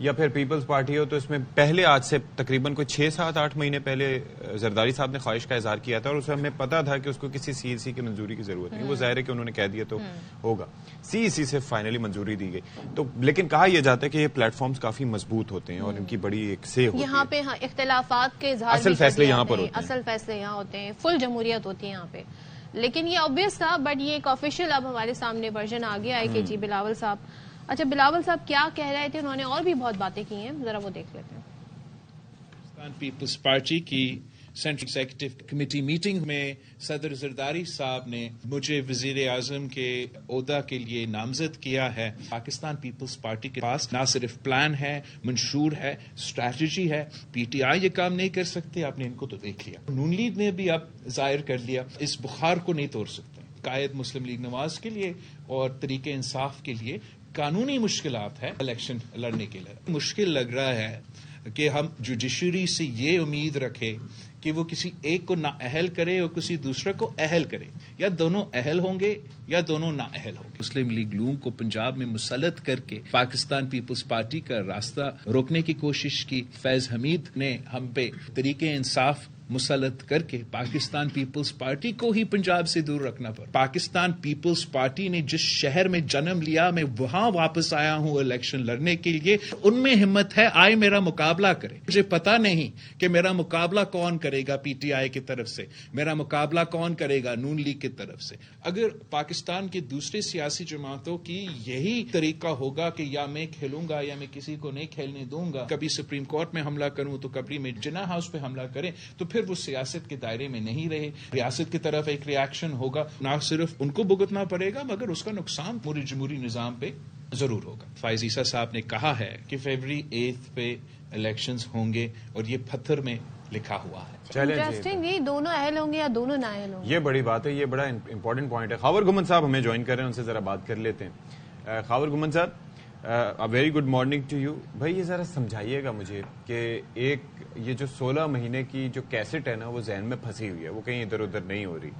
یا پھر Peoples party ہو, تو اس میں پہلے آج سے تقریباً کوئی 6-7-8 مہینے پہلے زرداری صاحب نے خواہش کا اظہار کیا تھا, اور اسے ہمیں پتا تھا کہ اس کو کسی سی ای سی کی منظوری کی ضرورت نہیں. وہ ظاہر ہے کہ انہوں نے کہہ دیا تو ہوگا. سی ای سی سے فائنلی منظوری دی گئی. تو لیکن کہا یہ جاتا ہے کہ یہ پلیٹ فارمز کافی مضبوط ہوتے ہیں اور ان کی بڑی ایک سے ہوتی ہے. یہاں پہ اختلافات کے اظہار اصل فیصلے یہاں پر ہوتے ہیں, اصل فیصلے یہاں ہوتے ہیں, فل جمہوریت ہوتی ہے یہاں پہ. لیکن یہ obvious تھا, بٹ یہ ایک آفیشیل اب ہمارے سامنے ورژن آ گیا ہے کہ جی بلاول صاحب. اچھا, بلاول صاحب کیا کہہ رہے تھے؟ انہوں نے اور بھی بہت باتیں کی ہیں, ذرا وہ دیکھ لیتے ہیں. پاکستان پیپلز پارٹی کی سینٹرل ایگزیکٹو کمیٹی میٹنگ میں صدر زرداری صاحب نے مجھے وزیر اعظم کے عہدہ کے لیے نامزد کیا ہے. پاکستان پیپلز پارٹی کے پاس نہ صرف پلان ہے, منشور ہے, اسٹریٹجی ہے. پی ٹی آئی یہ کام نہیں کر سکتے, آپ نے ان کو تو دیکھ لیا. نون لیگ نے بھی اب ظاہر کر لیا اس بخار کو نہیں توڑ سکتے. قائد مسلم لیگ نواز کے لیے اور طریق انصاف کے لیے قانونی مشکلات ہے الیکشن لڑنے کے لیے. مشکل لگ رہا ہے کہ ہم جوڈیشری سے یہ امید رکھے کہ وہ کسی ایک کو نااہل کرے اور کسی دوسرے کو اہل کرے, یا دونوں اہل ہوں گے یا دونوں نااہل ہوں گے. مسلم لیگ لوگوں کو پنجاب میں مسلط کر کے پاکستان پیپلز پارٹی کا راستہ روکنے کی کوشش کی. فیض حمید نے ہم پہ طریق انصاف مسلط کر کے پاکستان پیپلز پارٹی کو ہی پنجاب سے دور رکھنا پڑا. پاکستان پیپلز پارٹی نے جس شہر میں جنم لیا, میں وہاں واپس آیا ہوں الیکشن لڑنے کے لیے. ان میں ہمت ہے, آئے میرا مقابلہ کرے. مجھے پتا نہیں کہ میرا مقابلہ کون کرے گا پی ٹی آئی کی طرف سے, میرا مقابلہ کون کرے گا نون لیگ کی طرف سے. اگر پاکستان کے دوسرے سیاسی جماعتوں کی یہی طریقہ ہوگا کہ یا میں کھیلوں گا یا میں کسی کو نہیں کھیلنے دوں گا, کبھی سپریم کورٹ میں حملہ کروں تو کبھی میں جناح ہاؤس پہ حملہ کریں, تو پھر وہ سیاست کے دائرے میں نہیں رہے. ریاست کی طرف ایک ری ایکشن ہوگا, نہ صرف ان کو بھگتنا پڑے گا مگر اس کا نقصان پورے جمہوری نظام پہ ضرور ہوگا. فائز عیسیٰ صاحب نے کہا ہے کہ فیبرری 8 پہ الیکشنز ہوں گے اور یہ پتھر میں لکھا ہوا ہے. انٹرسٹنگ, یہ دونوں اہل ہوں گے یا دونوں نااہل ہوں گے, یہ بڑی بات ہے, یہ بڑا امپورٹنٹ پوائنٹ ہے. خاور گھمن صاحب ہمیں جوائن کر رہے ہیں, ان سے ذرا بات کر لیتے ہیں. خاور گھمن صاحب, very good morning to you. بھائی یہ ذرا سمجھائیے گا مجھے کہ ایک یہ جو 16 مہینے کی جو کیسٹ ہے نا, وہ ذہن میں پھنسی ہوئی ہے, وہ کہیں ادھر ادھر نہیں ہو رہی.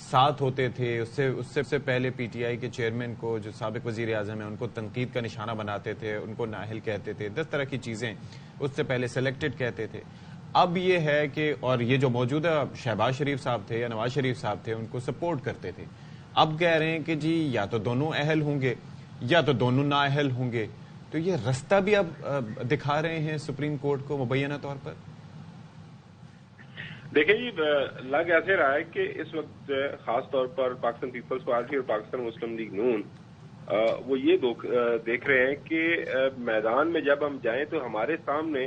ساتھ ہوتے تھے, اس سے پہلے پی ٹی آئی کے چیئرمین کو, جو سابق وزیر اعظم ہیں, ان کو تنقید کا نشانہ بناتے تھے, ان کو نااہل کہتے تھے, 10 طرح کی چیزیں. اس سے پہلے سلیکٹڈ کہتے تھے. اب یہ ہے کہ, اور یہ جو موجودہ شہباز شریف صاحب تھے یا نواز شریف صاحب تھے, ان کو سپورٹ کرتے تھے. اب کہہ رہے ہیں کہ جی یا تو دونوں اہل ہوں گے یا تو دونوں نااہل ہوں گے. تو یہ رستہ بھی اب دکھا رہے ہیں سپریم کورٹ کو مبینہ طور پر. دیکھیں جی, لگ ایسے رہا ہے کہ اس وقت خاص طور پر پاکستان پیپلز پارٹی اور پاکستان مسلم لیگ نون وہ یہ دیکھ رہے ہیں کہ میدان میں جب ہم جائیں تو ہمارے سامنے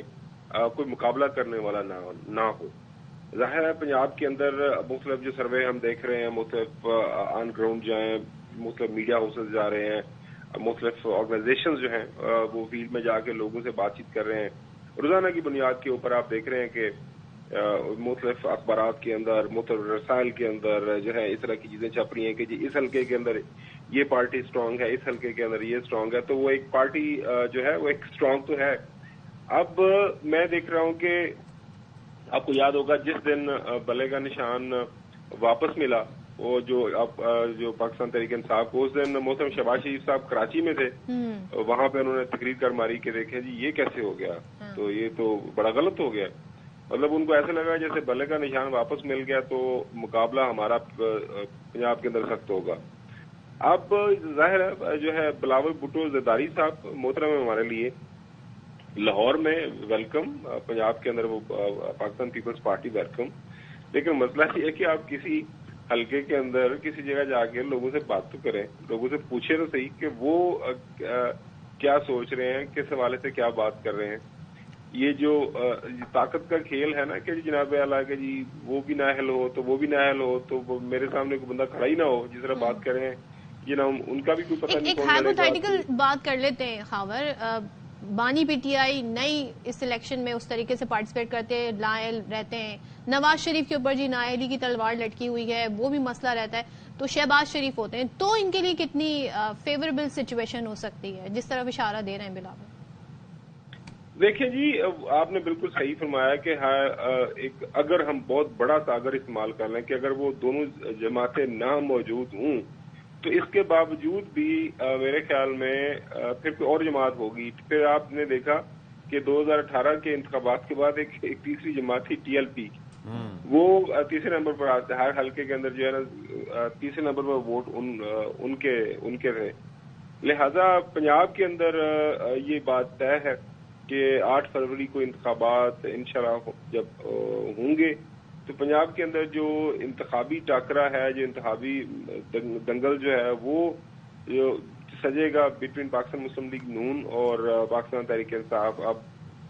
کوئی مقابلہ کرنے والا نہ ہو. ظاہر ہے پنجاب کے اندر مختلف جو سروے ہم دیکھ رہے ہیں, مختلف آن گراؤنڈ جائیں, مختلف میڈیا ہاؤسز جا رہے ہیں, مختلف آرگنائزیشنز جو ہیں وہ فیلڈ میں جا کے لوگوں سے بات چیت کر رہے ہیں. روزانہ کی بنیاد کے اوپر آپ دیکھ رہے ہیں کہ مختلف اخبارات کے اندر, مختلف رسائل کے اندر جو ہے اس طرح کی چیزیں چھپ رہی ہیں کہ جی اس حلقے کے اندر یہ پارٹی اسٹرانگ ہے, اس حلقے کے اندر یہ اسٹرانگ ہے. تو وہ ایک پارٹی جو ہے وہ ایک اسٹرانگ تو ہے. اب میں دیکھ رہا ہوں کہ آپ کو یاد ہوگا جس دن بلے کا نشان واپس ملا, وہ جو پاکستان تحریک انصاف کو, اس دن محترم شہباز شریف صاحب کراچی میں تھے. وہاں پہ انہوں نے تقریر کر ماری کہ دیکھیں جی یہ کیسے ہو گیا, تو یہ تو بڑا غلط ہو گیا. مطلب ان کو ایسے لگا جیسے بلے کا نشان واپس مل گیا تو مقابلہ ہمارا پنجاب کے اندر سخت ہوگا. اب ظاہر ہے جو ہے بلاول بھٹو زرداری صاحب محترم ہے ہمارے لیے, لاہور میں ویلکم, پنجاب کے اندر وہ پاکستان پیپلز پارٹی ویلکم. لیکن مسئلہ یہ ہے کہ آپ کسی حلقے کے اندر کسی جگہ جا کے لوگوں سے بات تو کریں, لوگوں سے پوچھیں تو صحیح کہ وہ کیا سوچ رہے ہیں, کس حوالے سے کیا بات کر رہے ہیں. یہ جو طاقت کا کھیل ہے نا کہ جناب اعلیٰ کہ جی وہ بھی نااہل ہو تو وہ بھی نااہل ہو, تو میرے سامنے کوئی بندہ کھڑا ہی نہ ہو جس طرح بات کر رہے ہیں, یہ نا ان کا بھی کوئی پتہ نہیں. ایک ہائپوتھیٹیکل بات کر لیتے ہیں خاور, بانی پی ٹی آئی نئی اس الیکشن میں اس طریقے سے پارٹیسپیٹ کرتے ہیں, نااہل رہتے ہیں. نواز شریف کے اوپر جی نااہلی کی تلوار لٹکی ہوئی ہے, وہ بھی مسئلہ رہتا ہے. تو شہباز شریف ہوتے ہیں, تو ان کے لیے کتنی فیوریبل سچویشن ہو سکتی ہے جس طرف اشارہ دے رہے ہیں بلاول. دیکھیں جی, آپ نے بالکل صحیح فرمایا کہ ایک اگر ہم بہت بڑا سا اگر استعمال کر لیں کہ اگر وہ دونوں جماعتیں نہ موجود ہوں تو اس کے باوجود بھی میرے خیال میں پھر کوئی اور جماعت ہوگی. پھر آپ نے دیکھا کہ 2018 کے انتخابات کے بعد ایک تیسری جماعت تھی TLP, وہ تیسرے نمبر پر آتے, ہر حلقے کے اندر جو ہے نا تیسرے نمبر پر ووٹ ان کے رہے. لہذا پنجاب کے اندر یہ بات طے ہے کہ 8 فروری کو انتخابات انشاءاللہ جب ہوں گے تو پنجاب کے اندر جو انتخابی ٹاکرا ہے, جو انتخابی دنگل جو ہے وہ جو سجے گا بٹوین پاکستان مسلم لیگ نون اور پاکستان تحریک انصاف. اب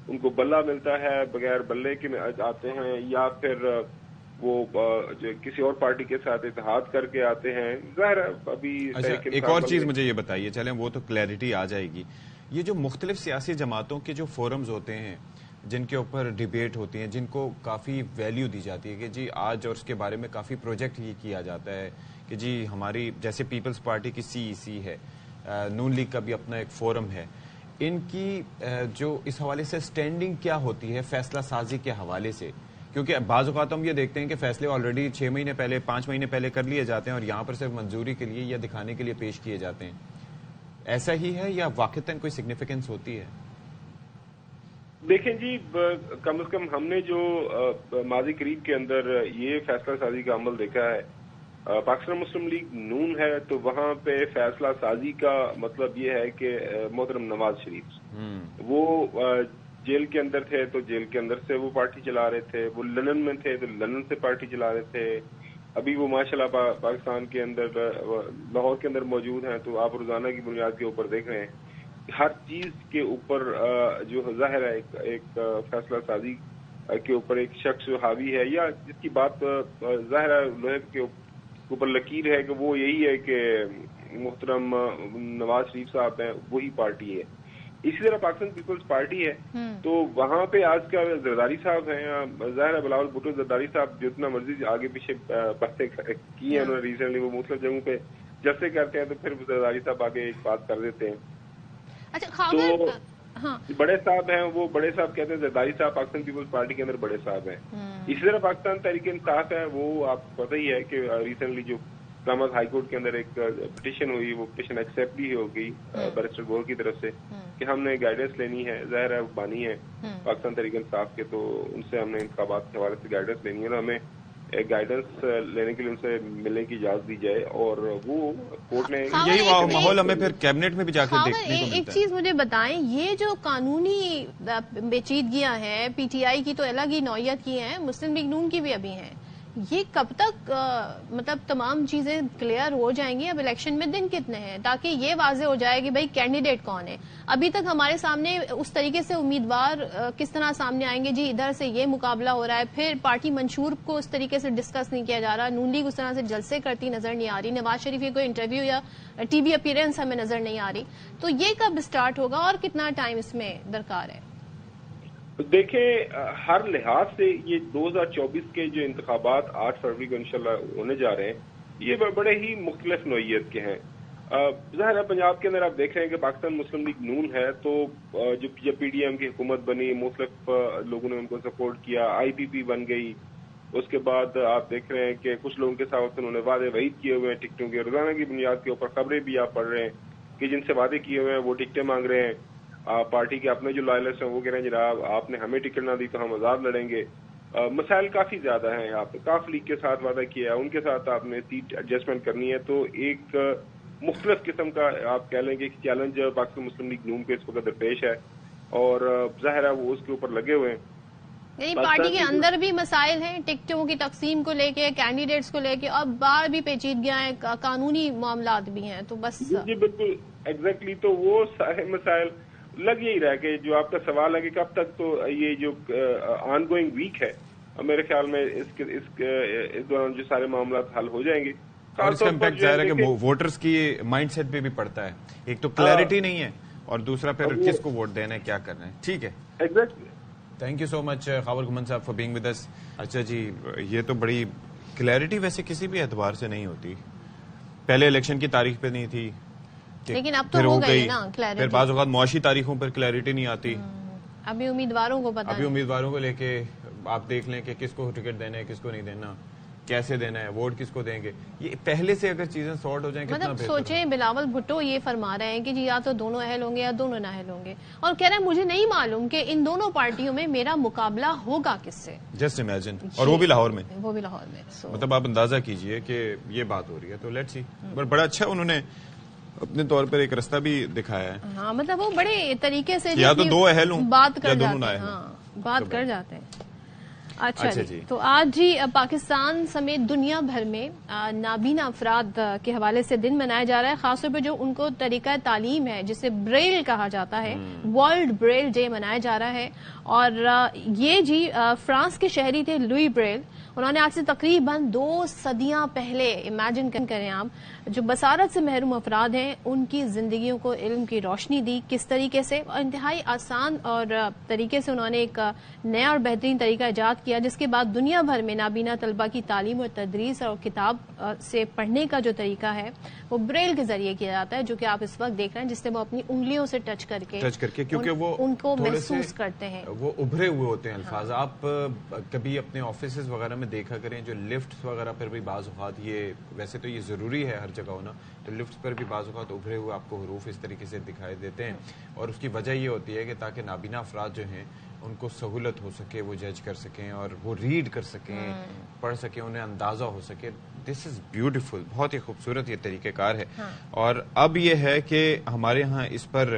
ان کو بلہ ملتا ہے, بغیر بلے کے آتے ہیں, یا پھر وہ جو کسی اور پارٹی کے ساتھ اتحاد کر کے آتے ہیں. ظاہر ابھی ایک اور چیز مجھے یہ بتائیے, چلیں وہ تو کلیئرٹی آ جائے گی, یہ جو مختلف سیاسی جماعتوں کے جو فورمز ہوتے ہیں جن کے اوپر ڈیبیٹ ہوتی ہیں, جن کو کافی ویلیو دی جاتی ہے کہ جی آج اور اس کے بارے میں کافی پروجیکٹ یہ کیا جاتا ہے کہ جی ہماری جیسے پیپلز پارٹی کی CEC ہے, نون لیگ کا بھی اپنا ایک فورم ہے, ان کی جو اس حوالے سے سٹینڈنگ کیا ہوتی ہے فیصلہ سازی کے حوالے سے؟ کیونکہ بعض اوقات ہم یہ دیکھتے ہیں کہ فیصلے آلریڈی 6 مہینے پہلے 5 مہینے پہلے کر لیے جاتے ہیں اور یہاں پر صرف منظوری کے لیے یا دکھانے کے لیے پیش کیے جاتے ہیں. ایسا ہی ہے یا واقعتاً کوئی سگنیفیکنس ہوتی ہے؟ دیکھیں جی, کم از کم ہم نے جو ماضی قریب کے اندر یہ فیصلہ سازی کا عمل دیکھا ہے, پاکستان مسلم لیگ نون ہے تو وہاں پہ فیصلہ سازی کا مطلب یہ ہے کہ محترم نواز شریف وہ جیل کے اندر تھے تو جیل کے اندر سے وہ پارٹی چلا رہے تھے, وہ لندن میں تھے تو لندن سے پارٹی چلا رہے تھے, ابھی وہ ماشاءاللہ پاکستان کے اندر لاہور کے اندر موجود ہیں, تو آپ روزانہ کی بنیاد کے اوپر دیکھ رہے ہیں ہر چیز کے اوپر جو ظاہر ہے ایک فیصلہ سازی کے اوپر ایک شخص حاوی ہے, یا جس کی بات ظاہر ہے لوہے کے اوپر لکیر ہے کہ وہ یہی ہے کہ محترم نواز شریف صاحب ہیں, وہی پارٹی ہے. اسی طرح پاکستان پیپلز پارٹی ہے تو وہاں پہ آج کل زرداری صاحب ہیں, ظاہر ہے بلاول بھٹو زرداری صاحب جتنا مرضی آگے پیچھے باتیں کی ہیں انہوں نے ریسنٹلی, وہ مختلف جگہوں پہ جب سے کرتے ہیں تو پھر زرداری صاحب آگے ایک بات کر دیتے ہیں. تو بڑے صاحب ہیں, وہ بڑے صاحب کہتے ہیں زرداری صاحب پاکستان پیپلز پارٹی کے اندر بڑے صاحب ہیں. اسی طرح پاکستان تحریک انصاف ہے, وہ آپ کو پتہ ہی ہے کہ ریسنٹلی جو اسلام آباد ہائی کورٹ کے اندر ایک پٹیشن ہوئی, وہ پٹیشن ایکسیپٹ بھی ہو گئی بیرسٹر گور کی طرف سے کہ ہم نے گائیڈنس لینی ہے. ظاہر ہے وہ بانی ہے پاکستان تحریک انصاف کے, تو ان سے ہم نے انتخابات کے حوالے سے گائیڈنس لینی ہے, نا ہمیں گائیڈنس لینے کے لیے ان سے ملنے کی اجازت دی جائے, اور وہ کورٹ نے یہی ماحول ہمیں پھر کیبنٹ میں بھی جا کے دیکھنے کو ملتا ہے. ایک چیز مجھے بتائیں, یہ جو قانونی پیچیدگیاں ہیں PTI کی تو الگ ہی نوعیت کی ہیں, مسلم لیگ نون کی بھی ابھی ہیں, یہ کب تک مطلب تمام چیزیں کلیئر ہو جائیں گی؟ اب الیکشن میں دن کتنے ہیں تاکہ یہ واضح ہو جائے کہ بھائی کینڈیڈیٹ کون ہے؟ ابھی تک ہمارے سامنے اس طریقے سے امیدوار کس طرح سامنے آئیں گے, جی ادھر سے یہ مقابلہ ہو رہا ہے, پھر پارٹی منشور کو اس طریقے سے ڈسکس نہیں کیا جا رہا, نون لیگ اس طرح سے جلسے کرتی نظر نہیں آ رہی, نواز شریف کی کوئی انٹرویو یا TV اپیرنس ہمیں نظر نہیں آ رہی, تو یہ کب سٹارٹ ہوگا اور کتنا ٹائم اس میں درکار ہے؟ دیکھیں ہر لحاظ سے یہ 2024 کے جو انتخابات 8 فروری کو انشاءاللہ ہونے جا رہے ہیں, یہ بڑے ہی مختلف نوعیت کے ہیں. ظاہر ہے پنجاب کے اندر آپ دیکھ رہے ہیں کہ پاکستان مسلم لیگ نون ہے, تو جب PDM کی حکومت بنی مختلف لوگوں نے ان کو سپورٹ کیا, IPP بن گئی, اس کے بعد آپ دیکھ رہے ہیں کہ کچھ لوگوں کے ساتھ انہوں نے وعدے وعید کیے ہوئے ہیں ٹکٹوں کے, روزانہ کی بنیاد کے اوپر خبریں بھی آپ پڑھ رہے ہیں کہ جن سے وعدے کیے ہوئے ہیں وہ ٹکٹیں مانگ رہے ہیں. پارٹی کے اپنے جو لائلسٹ ہیں وہ کہہ رہے ہیں جناب آپ نے ہمیں ٹکٹ نہ دی تو ہم آزاد لڑیں گے. مسائل کافی زیادہ ہیں, آپ نے کاف لیگ کے ساتھ وعدہ کیا ہے, ان کے ساتھ آپ نے سیٹ ایڈجسٹمنٹ کرنی ہے, تو ایک مختلف قسم کا آپ کہہ لیں گے کہ چیلنج پاکستان مسلم لیگ نون کے اس وقت درپیش ہے, اور ظاہر ہے وہ اس کے اوپر لگے ہوئے ہیں. یعنی پارٹی کے اندر بھی مسائل ہیں ٹکٹوں کی تقسیم کو لے کے, کینڈیڈیٹس کو لے کے, اور باہر بھی پیچیدگیاں ہیں, قانونی معاملات بھی ہیں, تو بس جی بالکل ایگزیکٹلی. تو وہ سارے مسائل لگ یہی رہا کہ جو آپ کا سوال ہے کہ کب تک, تو یہ جو آن گوئنگ ویک ہے میرے خیال میں اس دوران جو سارے معاملات حل ہو جائیں گے. اور اس کا امپیکٹ ظاہر ہے کہ ووٹرز کی مائنڈ سیٹ پہ بھی پڑتا ہے, ایک تو کلیئرٹی نہیں ہے اور دوسرا پھر کس کو ووٹ دینا ہے, کیا کرنا ہے. ٹھیک ہے, ایگزیکٹلی. تھینک یو سو مچ خاور گھمن صاحب فار بینگ ود اس. اچھا جی, یہ تو بڑی کلیئرٹی ویسے کسی بھی اعتبار سے نہیں ہوتی, پہلے الیکشن کی تاریخ پہ نہیں تھی, لیکن اب تو ہو گئی نا کلیئرٹی. پھر بعض اوقات معاشی تاریخوں پر کلیئرٹی نہیں آتی, ابھی امیدواروں کو پتہ, ابھی امیدواروں کو لے کے آپ دیکھ لیں کہ کس کو ٹکٹ دینا ہے کس کو نہیں دینا. کیسے دینا ہے, ووٹ کس کو دیں گے, یہ پہلے سے اگر چیزیں سارٹ ہو جائیں کتنا مطلب بہتر. سوچیں بلاول بھٹو یہ فرما رہے ہیں کہ جی یا تو دونوں اہل ہوں گے یا دونوں نااہل ہوں گے, اور کہہ رہے ہیں مجھے نہیں معلوم کہ ان دونوں پارٹیوں میں میرا مقابلہ ہوگا کس سے. جسٹ امیجن, اور وہ بھی لاہور میں, وہ بھی لاہور میں. مطلب آپ اندازہ کیجئے کہ یہ بات ہو رہی ہے. تو لیٹس سی, بڑا اچھا انہوں نے اپنے طور پر ایک رستہ بھی دکھایا ہے. ہاں مطلب وہ بڑے طریقے سے یا تو دو اہل ہوں بات یا کر دونوں جاتے ہیں. نااہل ہوں. ہاں بات کر جاتے ہیں. اچھا جی. تو آج جی پاکستان سمیت دنیا بھر میں نابینا افراد کے حوالے سے دن منایا جا رہا ہے, خاص طور پہ جو ان کو طریقہ تعلیم ہے جسے بریل کہا جاتا ہے, ورلڈ بریل ڈے منایا جا رہا ہے. اور یہ جی فرانس کے شہری تھے لوئی بریل, انہوں نے آج سے تقریباً 2 صدیاں پہلے, امیجن کریں آپ, جو بصارت سے محروم افراد ہیں ان کی زندگیوں کو علم کی روشنی دی. کس طریقے سے, انتہائی آسان اور طریقے سے انہوں نے ایک نیا اور بہترین طریقہ ایجاد کیا, جس کے بعد دنیا بھر میں نابینا طلبہ کی تعلیم اور تدریس اور کتاب سے پڑھنے کا جو طریقہ ہے وہ بریل کے ذریعے کیا جاتا ہے, جو کہ آپ اس وقت دیکھ رہے ہیں, جس سے وہ اپنی انگلیوں سے ٹچ کر کے کیونکہ وہ ان کو محسوس کرتے ہیں. وہ ابھرے ہوئے ہوتے ہیں الفاظ. آپ کبھی اپنے آفیسز وغیرہ میں دیکھا کریں, جو لفٹس وغیرہ پر بھی بعض اوقات, یہ ویسے تو یہ ضروری ہے ہر جگہ ہونا, تو لفٹس پر بھی بعض اوقات ابھرے ہوئے آپ کو حروف اس طریقے سے دکھائی دیتے ہیں. اور اس کی وجہ یہ ہوتی ہے کہ تاکہ نابینا افراد جو ہیں ان کو سہولت ہو سکے, وہ جج کر سکیں اور وہ ریڈ کر سکیں, پڑھ سکیں, انہیں اندازہ ہو سکے. دس از بیوٹیفل, بہت ہی خوبصورت یہ طریقہ کار ہے. اور اب یہ ہے کہ ہمارے ہاں اس پر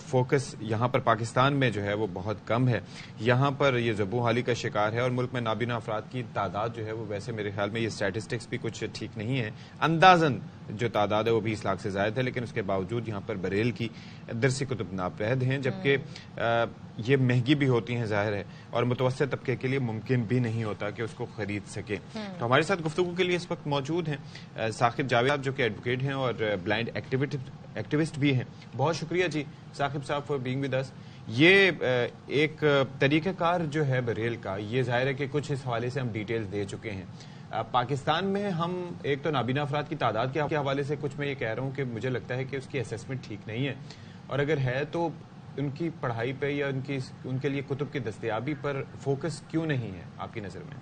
فوکس یہاں پر پاکستان میں جو ہے وہ بہت کم ہے. یہاں پر یہ زبوں حالی کا شکار ہے, اور ملک میں نابینا افراد کی تعداد جو ہے وہ, ویسے میرے خیال میں یہ اسٹیٹسٹکس بھی کچھ ٹھیک نہیں ہے, اندازاً جو تعداد ہے وہ 20 لاکھ سے زائد ہے, لیکن اس کے باوجود یہاں پر بریل کی درسی کتب ناپید ہیں, جبکہ یہ مہنگی بھی ہوتی ہیں ظاہر ہے, اور متوسط طبقے کے لیے ممکن بھی نہیں ہوتا کہ اس کو خرید سکے. تو ہمارے ساتھ گفتگو کے لیے اس وقت موجود ہیں ثاقب جاوید, جو کہ ایڈوکیٹ ہیں اور بلائنڈ ایکٹیوسٹ بھی ہیں. بہت شکریہ جی ثاقب صاحب فار بینگ ود اس. یہ ایک طریقہ کار جو ہے بریل کا, یہ ظاہر ہے کہ کچھ اس حوالے سے ہم ڈیٹیلز دے چکے ہیں. پاکستان میں ہم ایک تو نابینا افراد کی تعداد کے حوالے سے کچھ میں یہ کہہ رہا ہوں کہ مجھے لگتا ہے کہ اس کی اسیسمنٹ ٹھیک نہیں ہے, اور اگر ہے تو ان کی پڑھائی پہ یا ان کے لیے کتب کی دستیابی پر فوکس کیوں نہیں ہے آپ کی نظر میں؟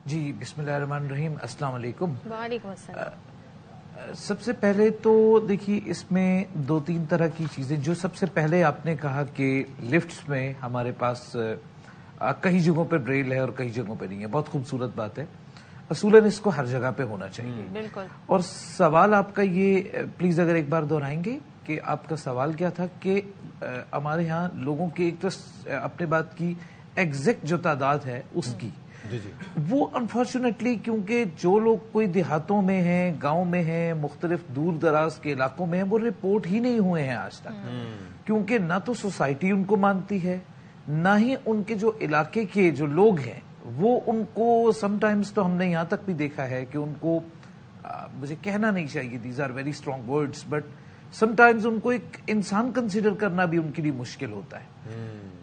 جی بسم اللہ الرحمن الرحیم. السلام علیکم. وعلیکم السلام. سب سے پہلے تو دیکھیے اس میں 2-3 طرح کی چیزیں. جو سب سے پہلے آپ نے کہا کہ لفٹس میں ہمارے پاس کئی جگہوں پہ بریل ہے اور کئی جگہوں پہ نہیں ہے, بہت خوبصورت بات ہے. اصولاً اس کو ہر جگہ پہ ہونا چاہیے. بالکل. اور سوال آپ کا یہ پلیز اگر ایک بار دہرائیں گے کہ آپ کا سوال کیا تھا کہ ہمارے ہاں لوگوں کی, ایک تو اپنے بات کی ایگزیکٹ جو تعداد ہے اس کی, وہ انفارچونیٹلی کیونکہ جو لوگ کوئی دیہاتوں میں ہیں, گاؤں میں ہیں, مختلف دور دراز کے علاقوں میں ہیں, وہ رپورٹ ہی نہیں ہوئے ہیں آج تک, کیونکہ نہ تو سوسائٹی ان کو مانتی ہے, نہ ہی ان کے جو علاقے کے جو لوگ ہیں وہ ان کو, سم ٹائمز تو ہم نے یہاں تک بھی دیکھا ہے کہ ان کو, مجھے کہنا نہیں چاہیے these are very strong words, but sometimes ان کو ایک انسان کنسیڈر کرنا بھی ان کے لیے مشکل ہوتا ہے.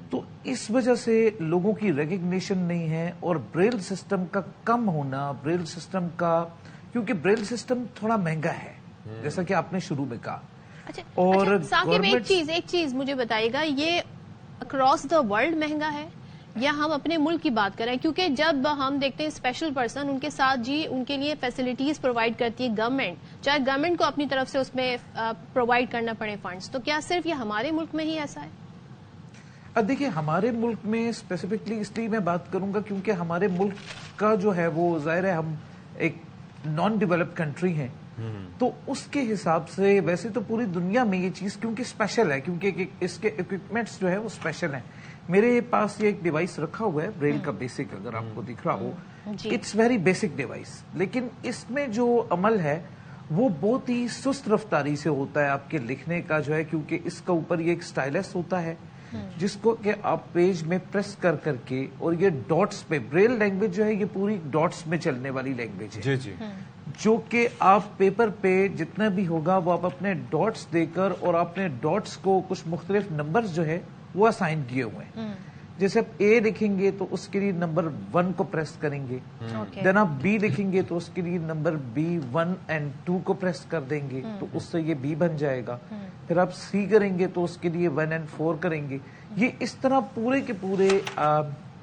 تو اس وجہ سے لوگوں کی ریکگنیشن نہیں ہے, اور بریل سسٹم کا کم ہونا, بریل سسٹم کا, کیونکہ بریل سسٹم تھوڑا مہنگا ہے جیسا کہ آپ نے شروع میں کہا. اور ثاقب ایک چیز مجھے بتائیے گا, یہ اکراس دا ورلڈ مہنگا ہے یا ہم اپنے ملک کی بات کریں؟ کیونکہ جب ہم دیکھتے ہیں اسپیشل پرسن, ان کے ساتھ جی ان کے لیے فیسلٹیز پرووائڈ کرتی ہے گورنمنٹ, چاہے گورنمنٹ کو اپنی طرف سے اس میں پرووائڈ کرنا پڑے فنڈز, تو کیا صرف یہ ہمارے ملک میں ہی ایسا ہے؟ دیکھیے ہمارے ملک میں اسپیسیفکلی اس لیے میں بات کروں گا کیونکہ ہمارے ملک کا جو ہے وہ ظاہر ہے ہم ایک نان ڈیولپڈ کنٹری ہیں, تو اس کے حساب سے ویسے تو پوری دنیا میں یہ چیز کیونکہ اسپیشل ہے, کیونکہ اس کے اکوپمنٹس جو ہے وہ اسپیشل ہیں. میرے پاس یہ ایک ڈیوائس رکھا ہوا ہے بریل کا بیسک, اگر آپ کو دکھ رہا ہو, اٹس ویری بیسک ڈیوائس, لیکن اس میں جو عمل ہے وہ بہت ہی سست رفتاری سے ہوتا ہے آپ کے لکھنے کا جو ہے, کیونکہ اس کا اوپر یہ ایک سٹائلس ہوتا ہے جس کو کہ آپ پیج میں پریس کر کے, اور یہ ڈاٹس پہ, بریل لینگویج جو ہے یہ پوری ڈاٹس میں چلنے والی لینگویج ہے, جو کہ آپ پیپر پہ جتنا بھی ہوگا وہ آپ اپنے ڈاٹس دے کر, اور آپ نے ڈاٹس کو کچھ مختلف نمبرز جو ہے وہ اسائن کیے ہوئے ہیں. جیسے آپ اے لکھیں گے تو اس کے لیے نمبر 1 کو پریس کریں گے, دین آپ بی لکھیں گے تو اس کے لیے نمبر بی 1 اور 2 کو پریس کر دیں گے تو اس سے یہ بی بن جائے گا. پھر آپ سی کریں گے تو اس کے لیے 1 اور 4 کریں گے. یہ اس طرح پورے کے پورے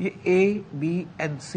ABNC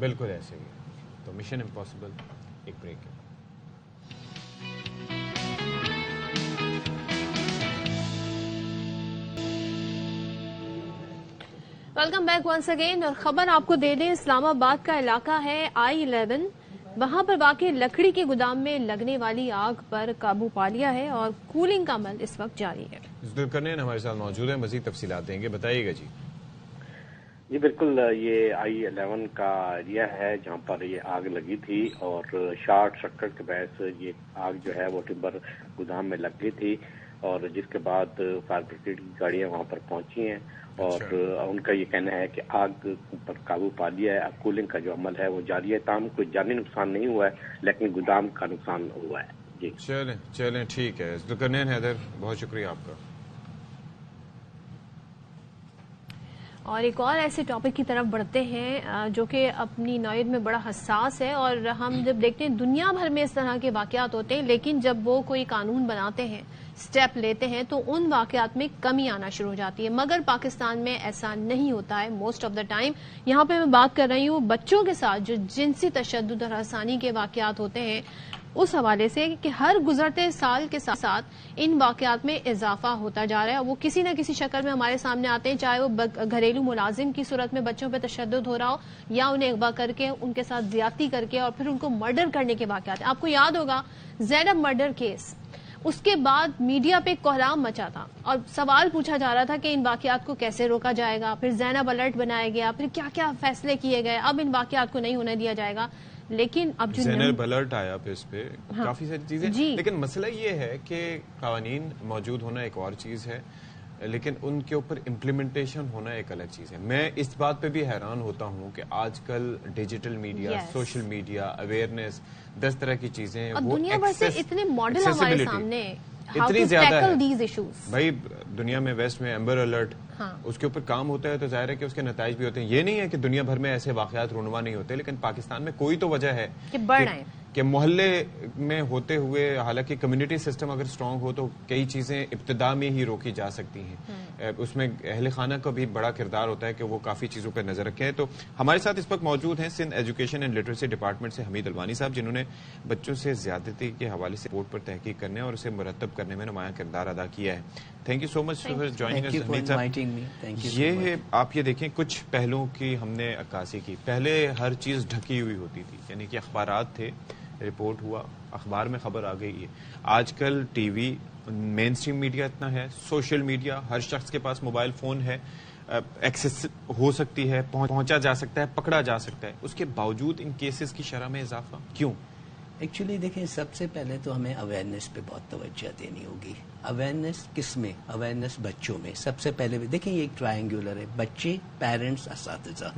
بالکل ایسے ہی. تو مشن امپاسبل ایک بریک ہے. Welcome back once again. اور خبر آپ کو دے دیں، اسلام آباد کا علاقہ ہے I-11. وہاں پر واقع لکڑی کے گودام میں لگنے والی آگ پر قابو پا لیا ہے اور کولنگ کا عمل اس وقت جاری ہے. ذوالقرنین ہمارے ساتھ موجود ہیں، مزید تفصیلات دیں گے. بتائیے گا جی. جی بالکل، یہ I-11 کا ایریا ہے جہاں پر یہ آگ لگی تھی اور شارٹ سرکٹ کے باعث یہ آگ جو ہے وہ ٹمبر گودام میں لگ گئی تھی، اور جس کے بعد فائر بریگیڈ کی گاڑیاں وہاں پر پہنچی ہیں اور ان کا یہ کہنا ہے کہ آگ پر قابو پا لیا ہے. اب کولنگ کا جو عمل ہے وہ جاری ہے. تاہم کوئی جانی نقصان نہیں ہوا ہے لیکن گودام کا نقصان ہوا ہے. جی چلیں ٹھیک ہے. ذوالقرنین حیدر، بہت شکریہ آپ کا. اور ایک اور ایسے ٹاپک کی طرف بڑھتے ہیں جو کہ اپنی نوعیت میں بڑا حساس ہے، اور ہم جب دیکھتے ہیں دنیا بھر میں اس طرح کے واقعات ہوتے ہیں، لیکن جب وہ کوئی قانون بناتے ہیں، سٹیپ لیتے ہیں، تو ان واقعات میں کمی آنا شروع ہو جاتی ہے. مگر پاکستان میں ایسا نہیں ہوتا ہے موسٹ آف دا ٹائم. یہاں پہ میں بات کر رہی ہوں بچوں کے ساتھ جو جنسی تشدد اور ہراسانی کے واقعات ہوتے ہیں، اس حوالے سے کہ ہر گزرتے سال کے ساتھ ان واقعات میں اضافہ ہوتا جا رہا ہے. وہ کسی نہ کسی شکل میں ہمارے سامنے آتے ہیں، چاہے وہ گھریلو ملازم کی صورت میں بچوں پہ تشدد ہو رہا ہو، یا انہیں اغوا کر کے ان کے ساتھ زیادتی کر کے اور پھر ان کو مرڈر کرنے کے واقعات ہیں. آپ کو یاد ہوگا زینب مرڈر کیس، اس کے بعد میڈیا پہ کوہرام مچا تھا اور سوال پوچھا جا رہا تھا کہ ان واقعات کو کیسے روکا جائے گا. پھر زینب الرٹ بنایا گیا، پھر کیا کیا فیصلے کیے گئے، اب ان واقعات کو نہیں ہونے دیا جائے گا. لیکن اب جو زینب الرٹ آیا پھر اس پہ کافی ساری چیزیں، لیکن مسئلہ یہ ہے کہ قوانین موجود ہونا ایک اور چیز ہے، لیکن ان کے اوپر امپلیمنٹیشن ہونا ایک الگ چیز ہے. میں اس بات پہ بھی حیران ہوتا ہوں کہ آج کل digital media, social media, awareness, 10 طرح کی چیزیں، وہ دنیا بھر سے اتنے ماڈل ہمارے سامنے اتنی زیادہ ہے. بھائی دنیا میں ویسٹ میں ایمبر الرٹ، اس کے اوپر کام ہوتا ہے تو ظاہر ہے کہ اس کے نتائج بھی ہوتے ہیں. یہ نہیں ہے کہ دنیا بھر میں ایسے واقعات رونما نہیں ہوتے، لیکن پاکستان میں کوئی تو وجہ ہے کہ محلے میں ہوتے ہوئے، حالانکہ کمیونٹی سسٹم اگر اسٹرانگ ہو تو کئی چیزیں ابتدا میں ہی روکی جا سکتی ہیں. اس میں اہل خانہ کا بھی بڑا کردار ہوتا ہے کہ وہ کافی چیزوں پر نظر رکھیں. تو ہمارے ساتھ اس وقت موجود ہیں Sindh education and literacy department سے حمید الوانی صاحب، جنہوں نے بچوں سے زیادتی کے حوالے سے رپورٹ پر تحقیق کرنے اور اسے مرتب کرنے میں نمایاں کردار ادا کیا ہے. Thank you so much for joining us Hamid sahab. یہ آپ یہ دیکھیں کچھ پہلوؤں کی ہم نے عکاسی کی. پہلے ہر چیز ڈھکی ہوئی ہوتی تھی، یعنی کہ اخبارات تھے، رپورٹ ہوا، اخبار میں خبر آ گئی ہے. آج کل ٹی وی، مین اسٹریم میڈیا اتنا ہے، سوشل میڈیا، ہر شخص کے پاس موبائل فون ہے، ایکسس ہو سکتی ہے، پہنچا جا سکتا ہے، پکڑا جا سکتا ہے. اس کے باوجود ان کیسز کی شرح میں اضافہ کیوں؟ ایکچولی دیکھیں، سب سے پہلے تو ہمیں اویئرنیس پہ بہت توجہ دینی ہوگی. اویئرنیس کس میں؟ اویئرنیس بچوں میں. سب سے پہلے دیکھیں یہ ایک ٹرائنگولر ہے، بچے، پیرنٹس، اساتذہ.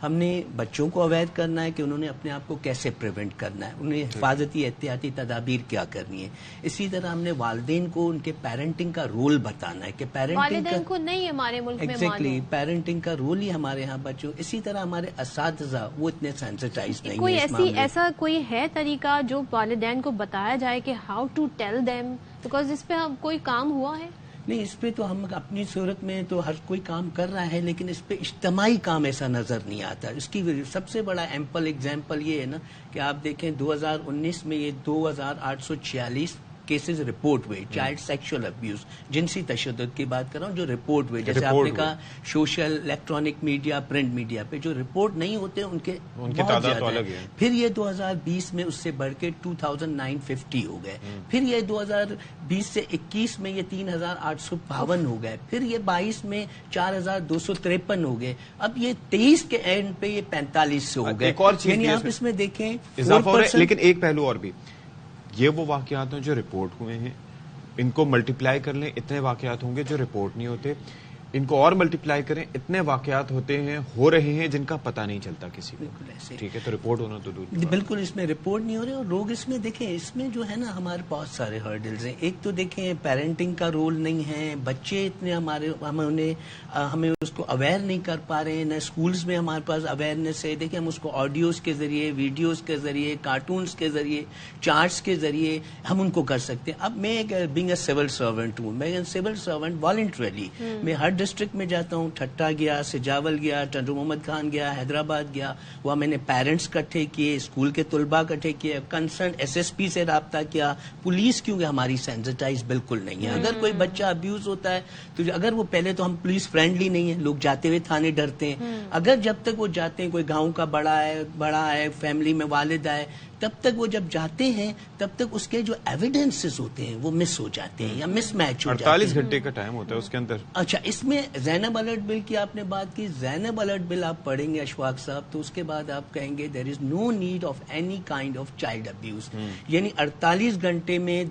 ہم نے بچوں کو اویئر کرنا ہے کہ انہوں نے اپنے آپ کو کیسے پریونٹ کرنا ہے، انہیں حفاظتی احتیاطی تدابیر کیا کرنی ہے. اسی طرح ہم نے والدین کو ان کے پیرنٹنگ کا رول بتانا ہے کہ والدین کو نہیں ہمارے ملک میں ایگزیکٹلی پیرنٹنگ کا رول ہی ہمارے ہاں بچوں. اسی طرح ہمارے اساتذہ وہ اتنے سینسٹائز نہیں کوئی ہیں. ایسا کوئی ہے طریقہ جو والدین کو بتایا جائے کہ how to tell them, because اس پہ کوئی کام ہوا ہے؟ نہیں، اس پہ تو ہم اپنی صورت میں تو ہر کوئی کام کر رہا ہے، لیکن اس پہ اجتماعی کام ایسا نظر نہیں آتا. اس کی سب سے بڑا ایمپل ایگزامپل یہ ہے نا کہ آپ دیکھیں 2019 میں یہ 2846 کیسز رپورٹ ہوئے، چائلڈ سیکشل ابیوز، جنسی تشدد کی بات کر رہا ہوں، جو رپورٹ ہوئے. جیسے آپ نے کہا social, electronic media, print media پہ جو رپورٹ نہیں ہوتے ان کے بہت زیادہ ہیں. پھر یہ 2020 میں اس سے بڑھ کے 2950 ہو گئے. پھر یہ 2020 سے 21 میں یہ 3852 ہو گئے. پھر یہ 22 میں 4253 ہو گئے. اب یہ 23 کے اینڈ پہ یہ 45 سے ہو گئے. یعنی آپ اس میں دیکھیں اضافہ ہو رہا ہے. لیکن ایک پہلو اور بھی، یہ وہ واقعات ہیں جو رپورٹ ہوئے ہیں، ان کو ملٹیپلائی کر لیں، اتنے واقعات ہوں گے جو رپورٹ نہیں ہوتے. ان کو اور ملٹیپلائی کریں، اتنے واقعات ہوتے ہیں، ہو رہے ہیں جن کا پتہ نہیں چلتا کسی کو. ٹھیک ہے، تو رپورٹ ہونا تو دور. بالکل اس میں رپورٹ نہیں ہو رہے. اور لوگ اس میں دیکھیں، اس میں جو ہے نا ہمارے بہت سارے ہرڈلز ہیں. ایک تو دیکھیں پیرنٹنگ کا رول نہیں ہے، بچے اتنے ہمیں اس کو اویئر نہیں کر پا رہے ہیں. نہ اسکولز میں ہمارے پاس اویئرنیس ہے. دیکھیں ہم اس کو آڈیوز کے ذریعے، ویڈیوز کے ذریعے، کارٹونز کے ذریعے، چارٹس کے ذریعے ہم ان کو کر سکتے ہیں. اب میں بینگ اے سول سرونٹ ہوں، میں سول سرونٹ والنٹریلی میں ہر ڈسٹرکٹ میں جاتا ہوں، ٹھٹا گیا، سجاول گیا، ٹنڈو محمد خان گیا، حیدرآباد گیا، وہاں میں نے پیرنٹس اکٹھے کیے، اسکول کے طلباء اکٹھے کیے، کنسرن ایس ایس پی سے رابطہ کیا، پولیس کیونکہ ہماری سینسٹائز بالکل نہیں ہے. اگر کوئی بچہ ابیوز ہوتا ہے تو اگر وہ پہلے تو ہم پولیس فرینڈلی نہیں ہیں، لوگ جاتے ہوئے تھانے ڈرتے ہیں. اگر جب تک وہ جاتے ہیں، کوئی گاؤں کا بڑا ہے، فیملی میں والد ہے، تب تک وہ جب جاتے ہیں تب تک اس کے جو ایویڈنسز ہوتے ہیں وہ مس ہو جاتے ہیں یا مس میچ ہو جاتے ہیں. 48 گھنٹے کا ٹائم ہوتا ہے اس کے اندر. اچھا، اس میں زینب الرٹ بل کی آپ نے بات کی. زینب الرٹ بل آپ پڑھیں گے اشفاق صاحب تو اس کے بعد آپ کہیں گے there is no need of any kind of child abuse. یعنی 48 گھنٹے میں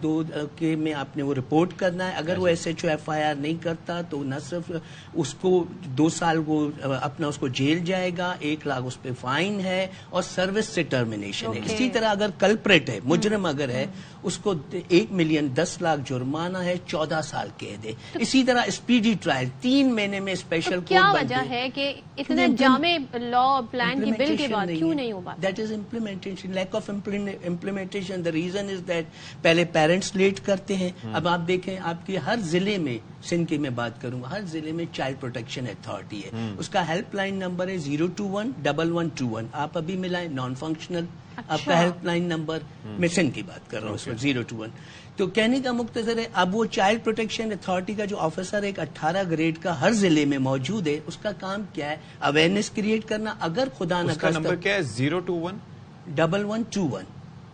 میں آپ نے وہ رپورٹ کرنا ہے. اگر وہ S H O F I R نہیں کرتا تو نہ صرف اس کو 2 سال وہ اپنا اس کو جیل جائے گا، 1 لاکھ اس پہ فائن ہے اور سروس سے ٹرمینیشن ہے. اسی طرح اگر کلپریٹ ہے، مجرم اگر ہے، اس کو 1 ملین 10 لاکھ جرمانہ ہے، 14 سال قید ہے. اسی طرح اسپیڈی ٹرائل 3 مہینے میں اسپیشل کورٹ. کیا وجہ ہے کہ اتنے جامع لا پلان کی بل کے بعد کیوں نہیں ہو پاتا؟ That is implementation, lack of implementation. The reason is that پہلے پیرنٹس لیٹ کرتے ہیں. اب آپ دیکھیں آپ کی ہر ضلع میں، سندھ کی میں بات کروں گا، ہر ضلع میں چائلڈ پروٹیکشن اتھارٹی ہے. اس کا ہیلپ لائن نمبر ہے 0211121. آپ ابھی ملائیں، نان فنکشنل آپ کا ہیلپ لائن نمبر. میں سندھ کی بات کر رہا ہوں، اس میں 021. تو کہنے کا مختصر ہے اب وہ چائلڈ پروٹیکشن اتھارٹی کا جو آفیسر ایک 18 گریڈ کا ہر ضلع میں موجود ہے، اس کا کام کیا ہے؟ اویئرنیس کریٹ کرنا. اگر خدا نہ کا نمبر کیا ہے؟ 021 1121.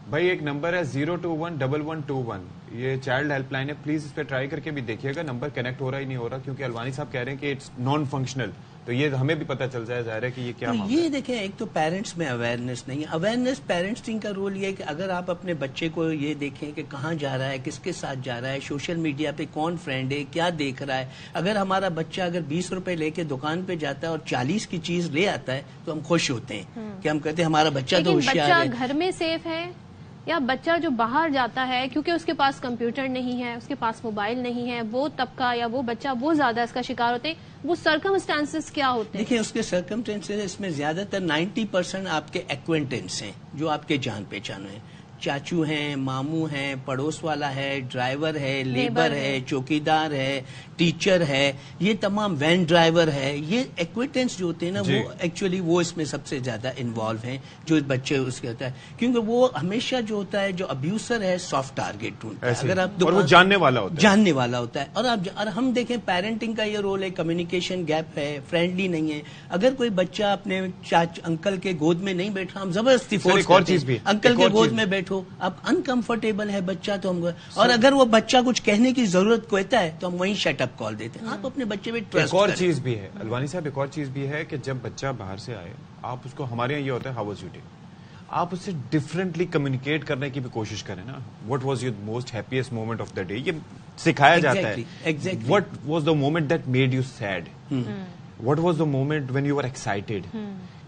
بھائی ایک نمبر ہے 0211121. یہ چائلڈ ہیلپ لائن ہے. پلیز اس پہ ٹرائی کر کے بھی دیکھیے گا نمبر کنیکٹ ہو رہا ہی نہیں ہو رہا، کیونکہ الوانی صاحب کہہ رہے ہیں کہ اٹس نان فنکشنل. تو یہ ہمیں بھی پتہ چل جائے ظاہر ہے کہ یہ کیا معاملہ ہے. یہ دیکھیں، ایک تو پیرنٹس میں اویئرنیس نہیں ہے. اویئرنیس پیرنٹسنگ کا رول یہ ہے کہ اگر آپ اپنے بچے کو یہ دیکھیں کہ کہاں جا رہا ہے، کس کے ساتھ جا رہا ہے، سوشل میڈیا پہ کون فرینڈ ہے، کیا دیکھ رہا ہے. اگر ہمارا بچہ اگر 20 روپے لے کے دکان پہ جاتا ہے اور 40 کی چیز لے آتا ہے تو ہم خوش ہوتے ہیں کہ ہم کہتے ہیں ہمارا بچہ تو ہوشیار ہے. بچہ گھر میں سیف ہے یا بچہ جو باہر جاتا ہے کیونکہ اس کے پاس کمپیوٹر نہیں ہے، اس کے پاس موبائل نہیں ہے، وہ طبقہ یا وہ بچہ وہ زیادہ اس کا شکار ہوتے ہیں؟ وہ سرکمسٹانسز کیا ہوتے ہیں؟ دیکھیں، اس کے سرکمسٹانسز اس میں زیادہ تر 90% آپ کے ایکوینٹنس ہیں جو آپ کے جان پہچان ہیں. چاچو ہیں، ماموں ہیں، پڑوس والا ہے، ڈرائیور ہے، لیبر ہے، چوکیدار ہے، ٹیچر ہے، یہ تمام وین ڈرائیور ہے. یہ ایکوینٹنس جو ہوتے ہیں نا، وہ ایکچولی وہ اس میں سب سے زیادہ انوالو ہیں جو بچے اس کے ہوتا ہے. کیونکہ وہ ہمیشہ جو ہوتا ہے جو ابیوسر ہے سافٹ ٹارگیٹ ڈھونڈتا ہے. اگر آپ اور وہ جاننے والا ہوتا ہے. اور ہم دیکھیں پیرنٹنگ کا یہ رول ہے، کمیونیکیشن گیپ ہے، فرینڈلی نہیں ہے. اگر کوئی بچہ اپنے انکل کے گود میں نہیں بیٹھا، ہم زبردستی فورس کرتے ہیں انکل کے گود میں بیٹھو. اب انکمفرٹیبل ہے بچہ تو ہم، اور اگر وہ بچہ کچھ کہنے کی ضرورت کہتا ہے تو ہم وہیں شٹ اپ کال دیتے ہیں. آپ اپنے بچے پہ ٹرسٹ. ایک اور چیز بھی ہے الوانی صاحب، ایک اور چیز بھی ہے کہ جب بچہ باہر سے آئے، آپ اس کو، ہمارے یہاں یہ ہوتا ہے ہاؤ واز یور ڈے، آپ اس سے ڈفرینٹلی کمیونیکیٹ کرنے کی بھی کوشش کریں نا. What was your most happiest moment of the day, یہ سکھایا جاتا ہے. What was the moment that made you sad, what was the moment when you are excited.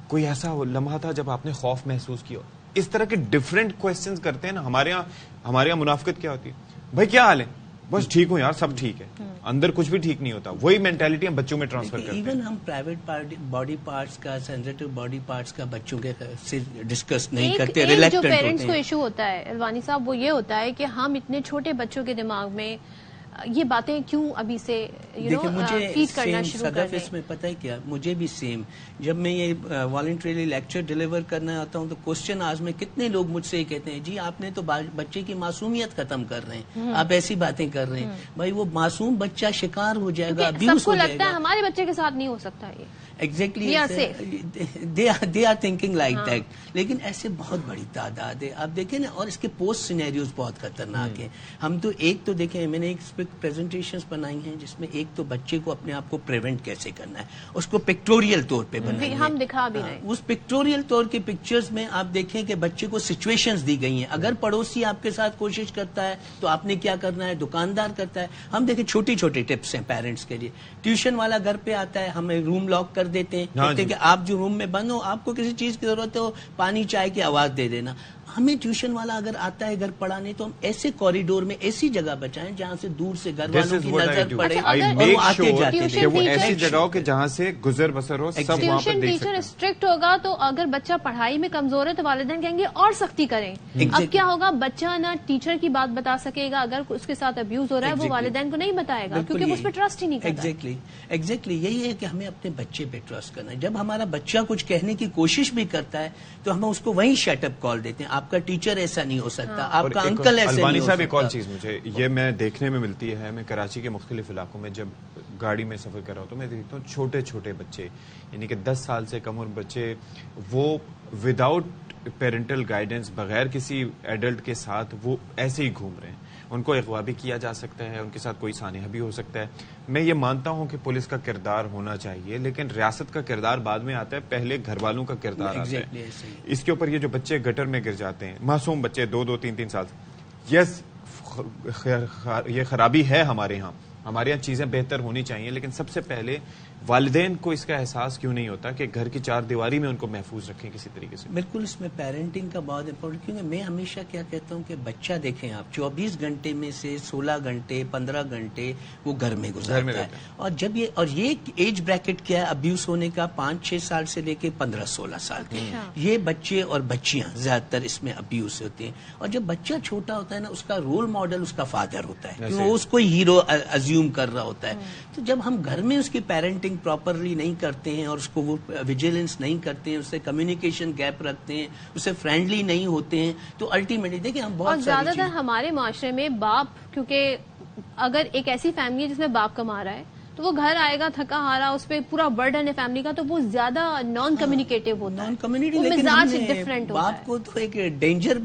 کوئی ایسا لمحہ تھا جب آپ نے خوف محسوس کیا؟ اس طرح کے ڈفرینٹ کوشچنز کرتے ہیں نا. ہمارے یہاں منافقت کیا ہوتی ہے؟ بھائی کیا حال ہے؟ بس ٹھیک ہوں یار، سب ٹھیک ہے. اندر کچھ بھی ٹھیک نہیں ہوتا. وہی مینٹالٹی ہم بچوں میں ٹرانسفر کرتے ہیں. ایون ہم پرائیویٹ باڈی پارٹس کا، سینسٹیو باڈی پارٹس کا بچوں کے سے ڈسکس نہیں کرتے. جو پیرنٹس کو ایشو ہوتا ہے الوانی صاحب، وہ یہ ہوتا ہے کہ ہم اتنے چھوٹے بچوں کے دماغ میں یہ باتیں کیوں ابھی سے فیڈ کرنا شروع کر دیں؟ اس میں پتہ ہے کیا، مجھے بھی سیم، جب میں یہ والنٹریلی لیکچر ڈیلیور کرنا آتا ہوں تو کوسچن آج میں کتنے لوگ مجھ سے یہ کہتے ہیں جی آپ نے تو بچے کی معصومیت ختم کر رہے ہیں، آپ ایسی باتیں کر رہے ہیں. بھائی وہ معصوم بچہ شکار ہو جائے گا، ابیوز ہو جائے گا. سب کو لگتا ہے ہمارے بچے کے ساتھ نہیں ہو سکتا یہ. Exactly they are thinking like that. لیکن ایسے بہت بڑی تعداد ہے. آپ دیکھیں نا، اور اس کے پوسٹ سینیریوز بہت خطرناک ہیں. ہم تو ایک تو دیکھیں، میں نے ایک پریزنٹیشنز بنائی ہیں جس میں ایک تو بچے کو اپنے آپ کو پریونٹ کیسے کرنا ہے، اس کو پکٹوریل طور پہ بنائی ہے. ہم دکھا بھی رہے ہیں اس پکٹوریل طور کے پکچرز میں آپ دیکھیں کہ بچے کو سچویشنز دی گئی ہیں. اگر پڑوسی آپ کے ساتھ کوشش کرتا ہے تو آپ نے کیا کرنا ہے، دکاندار کرتا ہے. ہم دیکھیں چھوٹی چھوٹی ٹپس ہیں پیرنٹس کے لیے. ٹیوشن والا گھر پہ آتا ہے، ہمیں روم لاک کر دیتے ہیں، کہتے ہیں کہ آپ جو روم میں بند ہو، آپ کو کسی چیز کی ضرورت ہو، پانی چائے کی آواز دے دینا. ہمیں ٹیوشن والا اگر آتا ہے گھر پڑھانے تو ہم ایسے کوریڈور میں ایسی جگہ بچائیں جہاں سے دور سے گھر والوں کی نظر پڑے اور وہ آتے جاتے کہ وہ ایسی جگہ ہو کہ جہاں سے گزر بسر ہو، سب وہاں پر ٹیوشن دیکھ ٹیچر سکتے ہیں. اسٹرکٹ ہوگا تو اگر بچہ پڑھائی میں کمزور ہے تو والدین کہیں گے اور سختی کریں. اب کیا ہوگا، بچہ نہ ٹیچر کی بات بتا سکے گا، اگر اس کے ساتھ ابیوز ہو رہا ہے وہ والدین کو نہیں بتائے گا کیونکہ وہ اس پہ ٹرسٹ ہی نہیں کرتا. ایگزیکٹلی یہی ہے کہ ہمیں اپنے بچے پہ ٹرسٹ کرنا ہے. جب ہمارا بچہ کچھ کہنے کی کوشش بھی کرتا ہے تو ہم اس کو وہیں شٹ اپ کال دیتے ہیں. آپ کا ٹیچر ایسا نہیں ہو سکتا، آپ کا انکل ایسا نہیں ہو صاحب ایک اور سکتا. چیز مجھے یہ میں دیکھنے میں ملتی ہے، میں کراچی کے مختلف علاقوں میں جب گاڑی میں سفر کر رہا ہوں تو میں دیکھتا ہوں چھوٹے چھوٹے بچے، یعنی کہ 10 سال سے کم عمر بچے، وہ وداؤٹ پیرنٹل گائیڈنس، بغیر کسی ایڈلٹ کے ساتھ وہ ایسے ہی گھوم رہے ہیں. ان کو اغوا بھی کیا جا سکتا ہے، ان کے ساتھ کوئی سانحہ بھی ہو سکتا ہے. میں یہ مانتا ہوں کہ پولیس کا کردار ہونا چاہیے، لیکن ریاست کا کردار بعد میں آتا ہے، پہلے گھر والوں کا کردار آتا ہے. اس کے اوپر یہ جو بچے گٹر میں گر جاتے ہیں، معصوم بچے 2-2 3-3 سال، یس یہ خرابی ہے ہمارے یہاں چیزیں بہتر ہونی چاہیے، لیکن سب سے پہلے والدین کو اس کا احساس کیوں نہیں ہوتا کہ گھر کی 4 دیواری میں ان کو محفوظ رکھیں کسی طریقے سے. بالکل اس میں پیرنٹنگ کا بہت امپورٹنٹ، کیونکہ میں ہمیشہ کیا کہتا ہوں کہ بچہ دیکھیں آپ 24 گھنٹے میں سے 16 گھنٹے 15 گھنٹے وہ گھر میں گزارتا ہے. اور جب یہ ایج بریکٹ کیا ہے ابیوز ہونے کا 5-6 سال سے لے کے 15-16 سال کے، یہ بچے اور بچیاں زیادہ تر اس میں ابیوز ہوتے ہیں. اور جب بچہ چھوٹا ہوتا ہے نا، اس کا رول ماڈل اس کا فادر ہوتا ہے، کیونکہ وہ اس کو ہیرو ازیوم کر رہا ہوتا ہے. تو جب ہم گھر میں اس کی پیرنٹنگ پراپرلی نہیں کرتے ہیں اور اس کو وہ ویجیلنس نہیں کرتے ہیں، اس سے کمیونیکیشن گیپ رکھتے ہیں، اس سے فرینڈلی نہیں ہوتے ہیں، تو الٹیمیٹلی دیکھیں ہم بہت زیادہ تر ہمارے معاشرے میں باپ، کیونکہ اگر ایک ایسی فیملی ہے جس میں باپ کما رہا ہے تو وہ گھر آئے گا تھکا ہارا، اس پہ پورا برڈن ہے فیملی کا، تو وہ زیادہ نان کمیونیکیٹو ہوتا ہے، وہ مزاج ڈفرینٹ ہوتا ہے. باپ کو تو ایک ڈینجر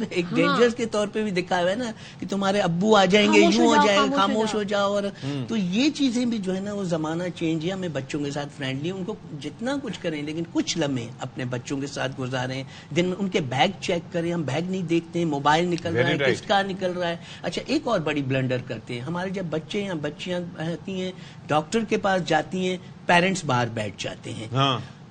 کے طور پہ بھی دکھا ہوا ہے نا کہ تمہارے ابو آ جائیں گے، یوں ہو جائے گا، خاموش ہو جاؤ. اور تو یہ چیزیں بھی جو ہے نا وہ زمانہ چینج ہے. ہمیں بچوں کے ساتھ فرینڈلی، ان کو جتنا کچھ کریں لیکن کچھ لمحے اپنے بچوں کے ساتھ گزاریں. دن میں ان کے بیگ چیک کریں، ہم بیگ نہیں دیکھتے ہیں، موبائل نکل رہا ہے، کس کا نکل رہا ہے. اچھا ایک اور بڑی بلنڈر کرتے ہیں ہمارے، جب بچے یا بچیاں آتی ہیں ڈاکٹر کے پاس جاتی ہیں، پیرنٹس باہر بیٹھ جاتے ہیں.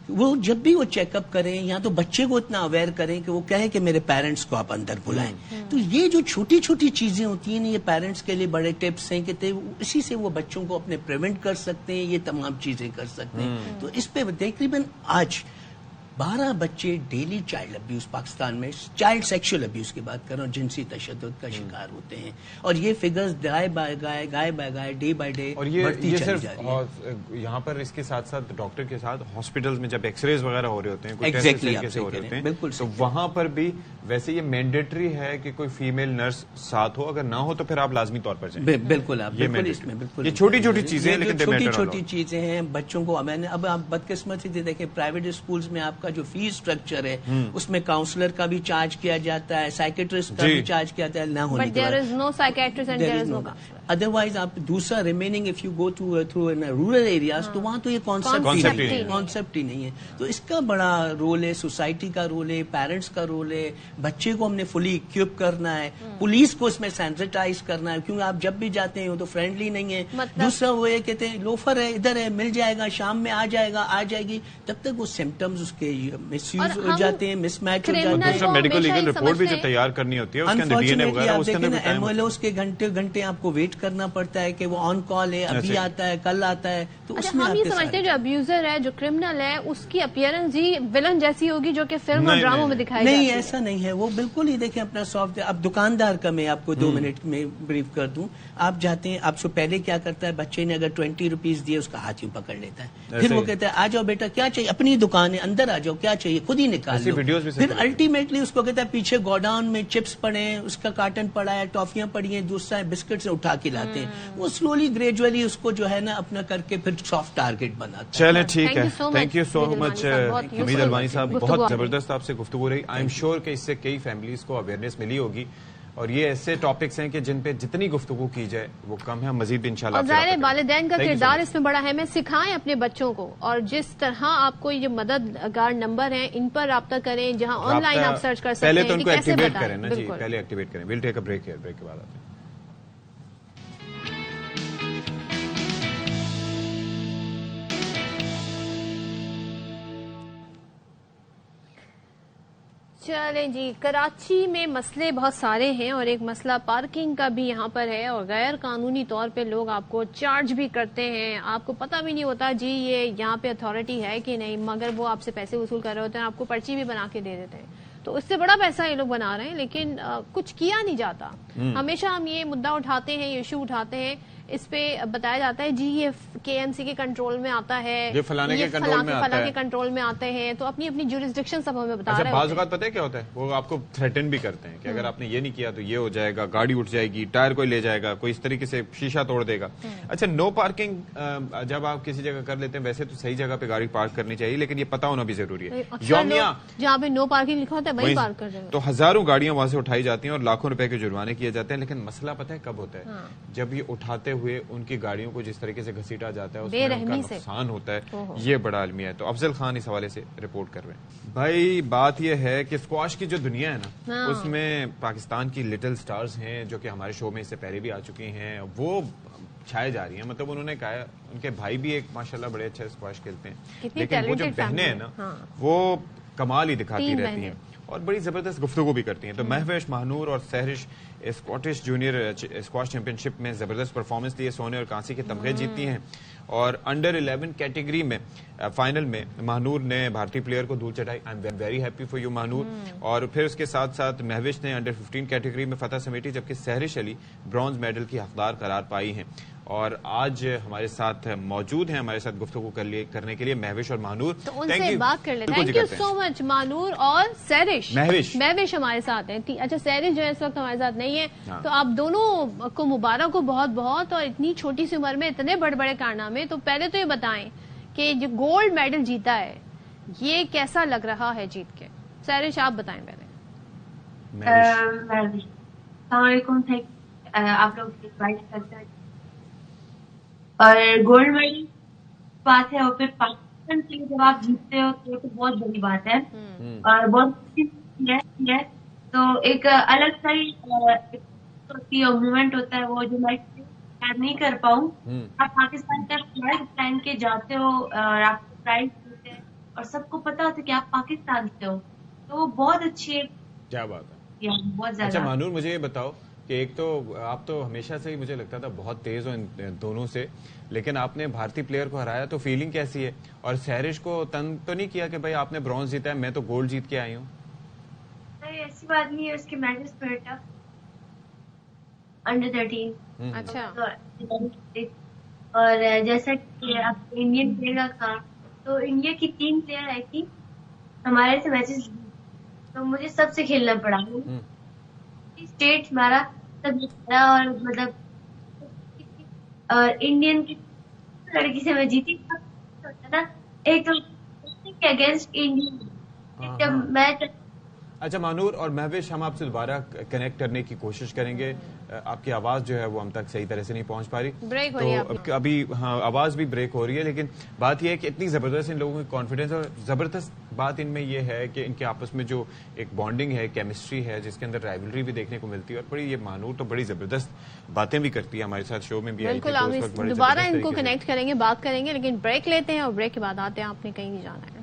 وہ جب بھی وہ چیک اپ کریں یا تو بچے کو اتنا اویئر کریں کہ وہ کہیں کہ میرے پیرنٹس کو آپ اندر بلائیں. تو یہ جو چھوٹی چھوٹی چیزیں ہوتی ہیں یہ پیرنٹس کے لیے بڑے ٹپس ہیں کہ اسی سے وہ بچوں کو اپنے پریونٹ کر سکتے ہیں، یہ تمام چیزیں کر سکتے ہیں. تو اس پہ تقریباً آج 12 بچے ڈیلی چائلڈ ابیوز پاکستان میں، چائلڈ سیکشل ابیوز کی بات کر رہا ہوں، جنسی تشدد کا شکار ہوتے ہیں. اور یہ figures guy by guy day by day بڑھتی چلی جا رہی ہے. یہاں پر اس کے ساتھ ساتھ ڈاکٹر کے ساتھ ہاسپٹلز میں جب ایکس رےز وغیرہ ہو رہے ہوتے ہیں، بالکل تو وہاں پر بھی ویسے یہ مینڈیٹری ہے کہ کوئی فیمیل نرس ساتھ ہو، اگر نہ ہو تو پھر آپ لازمی طور پر جائیں. بالکل اس میں بالکل یہ چھوٹی چھوٹی چیزیں ہیں، لیکن چھوٹی چھوٹی چیزیں ہیں بچوں کو. میں نے اب آپ بدقسمتی سے دیکھیں پرائیویٹ اسکولز میں آپ کا جو فیس اسٹرکچر ہے اس میں کاؤنسلر کا بھی چارج کیا جاتا ہے، سائیکٹرسٹ کا بھی چارج کیا جاتا ہے، نہ ہونے کے بعد. ادروائز آپ دوسرا remaining if you go through rural areas تو وہاں تو یہ کانسیپٹ ہی نہیں ہے. تو اس کا بڑا رول ہے، سوسائٹی کا رول ہے، پیرنٹس کا رول ہے. بچے کو ہم نے فلی اکوپ کرنا ہے، پولیس کو اس میں سینسٹائز کرنا ہے، کیونکہ آپ جب بھی جاتے ہیں وہ تو فرینڈلی نہیں ہے. دوسرا وہ یہ کہتے ہیں لوفر ہے، ادھر ہے، مل جائے گا، شام میں آ جائے گا، آ جائے گی. تب تک وہ سمٹمز اس کے مس یوز ہو جاتے ہیں، مس میچ ہو جاتے ہیں. میڈیکل لیگل رپورٹ بھی جب تیار کرنی ہوتی ہے اس کے اندر ڈی این اے وغیرہ، اس کے اندر ایم ایل اوز کے گھنٹے آپ کو ویٹ کرنا پڑتا ہے کہ وہ آن کال ہے، ابھی آتا ہے، کل آتا ہے. تو اس میں ہم یہ سمجھتے ہیں جو ابیوزر ہے، جو کرمنل ہے، اس کی اپیئرنس ہی ولن جیسی ہوگی جو کہ فلم اور ڈراموں میں دکھائی جاتی ہے. نہیں ایسا نہیں ہے، وہ بالکل ہی دیکھیں اپنا سافٹ. اب دکاندار کا میں آپ کو 2 منٹ میں بریف کر دوں. آپ جاتے ہیں، آپ سے پہلے کیا کرتا ہے، بچے نے اگر 20 روپیز دیے اس کا ہاتھ یوں پکڑ لیتا ہے، پھر وہ کہتا ہے آ جاؤ بیٹا کیا چاہیے، اپنی دکان ہے اندر آ جاؤ، کیا چاہیے خود ہی نکال لو. پھر الٹیمیٹلی اس کو کہتا ہے پیچھے گوڈاؤن میں چپس پڑے ہیں، اس کا کارٹن پڑا ہے، ٹافیاں پڑی ہیں، دوسرا بسکٹ سے اٹھا کے لاتے ہیں. وہ سلولی گریجولی اس کو جو ہے نا اپنا کر کے پھر سافٹ ٹارگیٹ بناتا ہے. چلیں ٹھیک ہے، تھینک یو سو مچ حمید الوانی صاحب. بہت زبردست آپ سے گفتگو رہی. آئی ایم شیور کہ اس سے کئی فیملیز کو اویئرنیس ملی ہوگی، اور یہ ایسے ٹاپکس ہیں کہ جن پہ جتنی گفتگو کی جائے وہ کم ہے. مزید انشاءاللہ. اور ظاہر والدین کا کردار اس میں بڑا ہے. میں سکھائیں اپنے بچوں کو، اور جس طرح آپ کو یہ مددگار نمبر ہیں ان پر رابطہ کریں، جہاں آن لائن آپ سرچ کر سکتے ہیں. پہلے تو ان کو ایکٹیویٹ کریں نا جی، پہلے ایکٹیویٹ کریں. We'll take a break here, break کے بعد آتے ہیں. چلیں جی، کراچی میں مسئلے بہت سارے ہیں اور ایک مسئلہ پارکنگ کا بھی یہاں پر ہے، اور غیر قانونی طور پہ لوگ آپ کو چارج بھی کرتے ہیں، آپ کو پتہ بھی نہیں ہوتا جی یہ یہاں پہ اتھارٹی ہے کہ نہیں، مگر وہ آپ سے پیسے وصول کر رہے ہوتے ہیں، آپ کو پرچی بھی بنا کے دے دیتے ہیں. تو اس سے بڑا پیسہ یہ لوگ بنا رہے ہیں، لیکن کچھ کیا نہیں جاتا. ہمیشہ ہم یہ مدعا اٹھاتے ہیں، یہ ایشو اٹھاتے ہیں، اس پہ بتایا جاتا ہے جی یہ KMC کے کنٹرول میں آتا ہے، یہ فلانے کے کنٹرول میں آتے ہیں، تو اپنی اپنی جورسڈکشن سب ہمیں بتا رہے ہیں. بعض اوقات پتہ ہے کیا ہوتا ہے، وہ آپ کو تھریٹن بھی کرتے ہیں کہ اگر آپ نے یہ نہیں کیا تو یہ ہو جائے گا، گاڑی اٹھ جائے گی، ٹائر کوئی لے جائے گا، کوئی اس طریقے سے شیشہ توڑ دے گا. اچھا، نو پارکنگ جب آپ کسی جگہ کر لیتے ہیں، ویسے تو صحیح جگہ پہ گاڑی پارک کرنی چاہیے، لیکن یہ پتا ہونا بھی ضروری ہے. یومیہ جہاں پہ نو پارکنگ لکھا ہوتا ہے وہیں پارک کر دیں گے، تو ہزاروں گاڑیاں وہاں سے اٹھائی جاتی ہیں اور لاکھوں روپے کے جرمانے کیے جاتے ہیں. لیکن مسئلہ پتہ ہے کب ہوتا ہے؟ جب یہ اٹھاتے ہوئے ان کی گاڑیوں کو جس طریقے سے گھسیٹا جاتا ہے، اس میں ان کا نقصان ہوتا ہے. یہ بڑا المیہ ہے. تو افضل خان اس حوالے سے رپورٹ کر رہے ہیں. بھائی بات یہ ہے کہ اسکواش کی جو دنیا ہے نا، اس میں پاکستان کی لٹل سٹارز ہیں جو کہ ہمارے شو میں اس سے پہلے بھی آ چکی ہیں، وہ چھائے جا رہی ہیں. مطلب انہوں نے کہا ان کے بھائی بھی ایک ماشاءاللہ بڑے اچھے اسکواش کھیلتے ہیں، لیکن وہ جو بہنیں ہیں نا وہ کمال ہی دکھاتی رہتی ہیں اور بڑی زبردست گفتگو بھی کرتی ہیں. تو مہوش، مہنور اور Sehrish Scottish junior squash championship میں زبردست پرفارمنس لیے سونے اور کانسی کے تمغے جیتتی ہیں. اور انڈر 11 کیٹیگری میں فائنل میں مہنور نے بھارتی پلیئر کو دھول چٹائی. I am very happy for you Mehnoor. اور پھر اس کے ساتھ ساتھ مہوش نے انڈر 15 کیٹیگری میں فتح سمیٹی، جبکہ سہرش علی برونز میڈل کی حقدار قرار پائی ہیں. اور آج ہمارے ساتھ موجود ہیں، ہمارے ساتھ گفتگو کرنے کے لیے مہوش اور مہنور. تو ان سے بات کر لیتے ہیں. تھینک یو سو مچ مہنور اور سہرش. مہوش ہمارے ساتھ ہیں. اچھا، سہرش جو ہے اس وقت ہمارے ساتھ نہیں ہے، تو آپ دونوں کو مبارک ہو بہت بہت، اور اتنی چھوٹی سی عمر میں اتنے بڑے بڑے کارنامے. تو پہلے تو یہ بتائیں کہ جو گولڈ میڈل جیتا ہے یہ کیسا لگ رہا ہے جیت کے؟ سہرش آپ بتائیں پہلے. السلام علیکم. آپ لوگ کرتے ہیں اور گولڈ میڈل بات ہے، اور پھر پاکستان کے لیے جب آپ جیتتے ہو تو یہ تو بہت بڑی بات ہے اور بہت ہے. تو ایک الگ سا ہی مومنٹ ہوتا ہے وہ جو میں یاد نہیں کر پاؤں. آپ پاکستان کا فلیگ پہن کے جاتے ہو اور آپ کو پرائز ملتے ہیں اور سب کو پتا ہوتا ہے کہ آپ پاکستان سے ہو، تو وہ بہت اچھی. کیا بات ہے، بہت زیادہ. اچھا مہنور، مجھے یہ بتاؤ کہ ایک تو آپ تو ہمیشہ سے ہی مجھے لگتا تھا بہت تیز ہو ان دونوں سے، لیکن آپ نے بھارتی پلیئر کو ہرایا تو فیلنگ کیسی ہے؟ اور سہرش کو تنگ تو نہیں کیا کہ بھائی آپ نے برونز جیتا ہے، میں تو گولڈ جیت کے آئی ہوں؟ نہیں، ایسی بات نہیں ہے. اس کے میچز پہ انڈر 13. اچھا. اور جیسا کہ آپ انڈین پلیئر کا کام، تو انڈیا کی 3 پلیئر آئی تھی ہمارے سے میچز، تو مجھے سب سے کھیلنا پڑا. اسٹیٹ ہمارا سب اور مطلب اور انڈین کی لڑکی سے میں جیتی نا، ایک تو اگینسٹ انڈین جب میچ. اچھا مہنور اور مہوش، ہم آپ سے دوبارہ کنیکٹ کرنے کی کوشش کریں گے. آپ کی آواز جو ہے وہ ہم تک صحیح طرح سے نہیں پہنچ پا رہی، تو ابھی ہاں آواز بھی بریک ہو رہی ہے. لیکن بات یہ ہے کہ اتنی زبردست ان لوگوں کی کانفیڈنس، اور زبردست بات ان میں یہ ہے کہ ان کے آپس میں جو ایک بانڈنگ ہے، کیمسٹری ہے، جس کے اندر رائیولری بھی دیکھنے کو ملتی ہے. اور بڑی یہ مہنور تو بڑی زبردست باتیں بھی کرتی ہے، ہمارے ساتھ شو میں بھی آئی تھی. بالکل، دوبارہ ان کو کنیکٹ کریں گے، بات کریں گے، لیکن بریک لیتے ہیں اور بریک کے بعد آتے ہیں. آپ نے کہیں نہیں جانا ہے.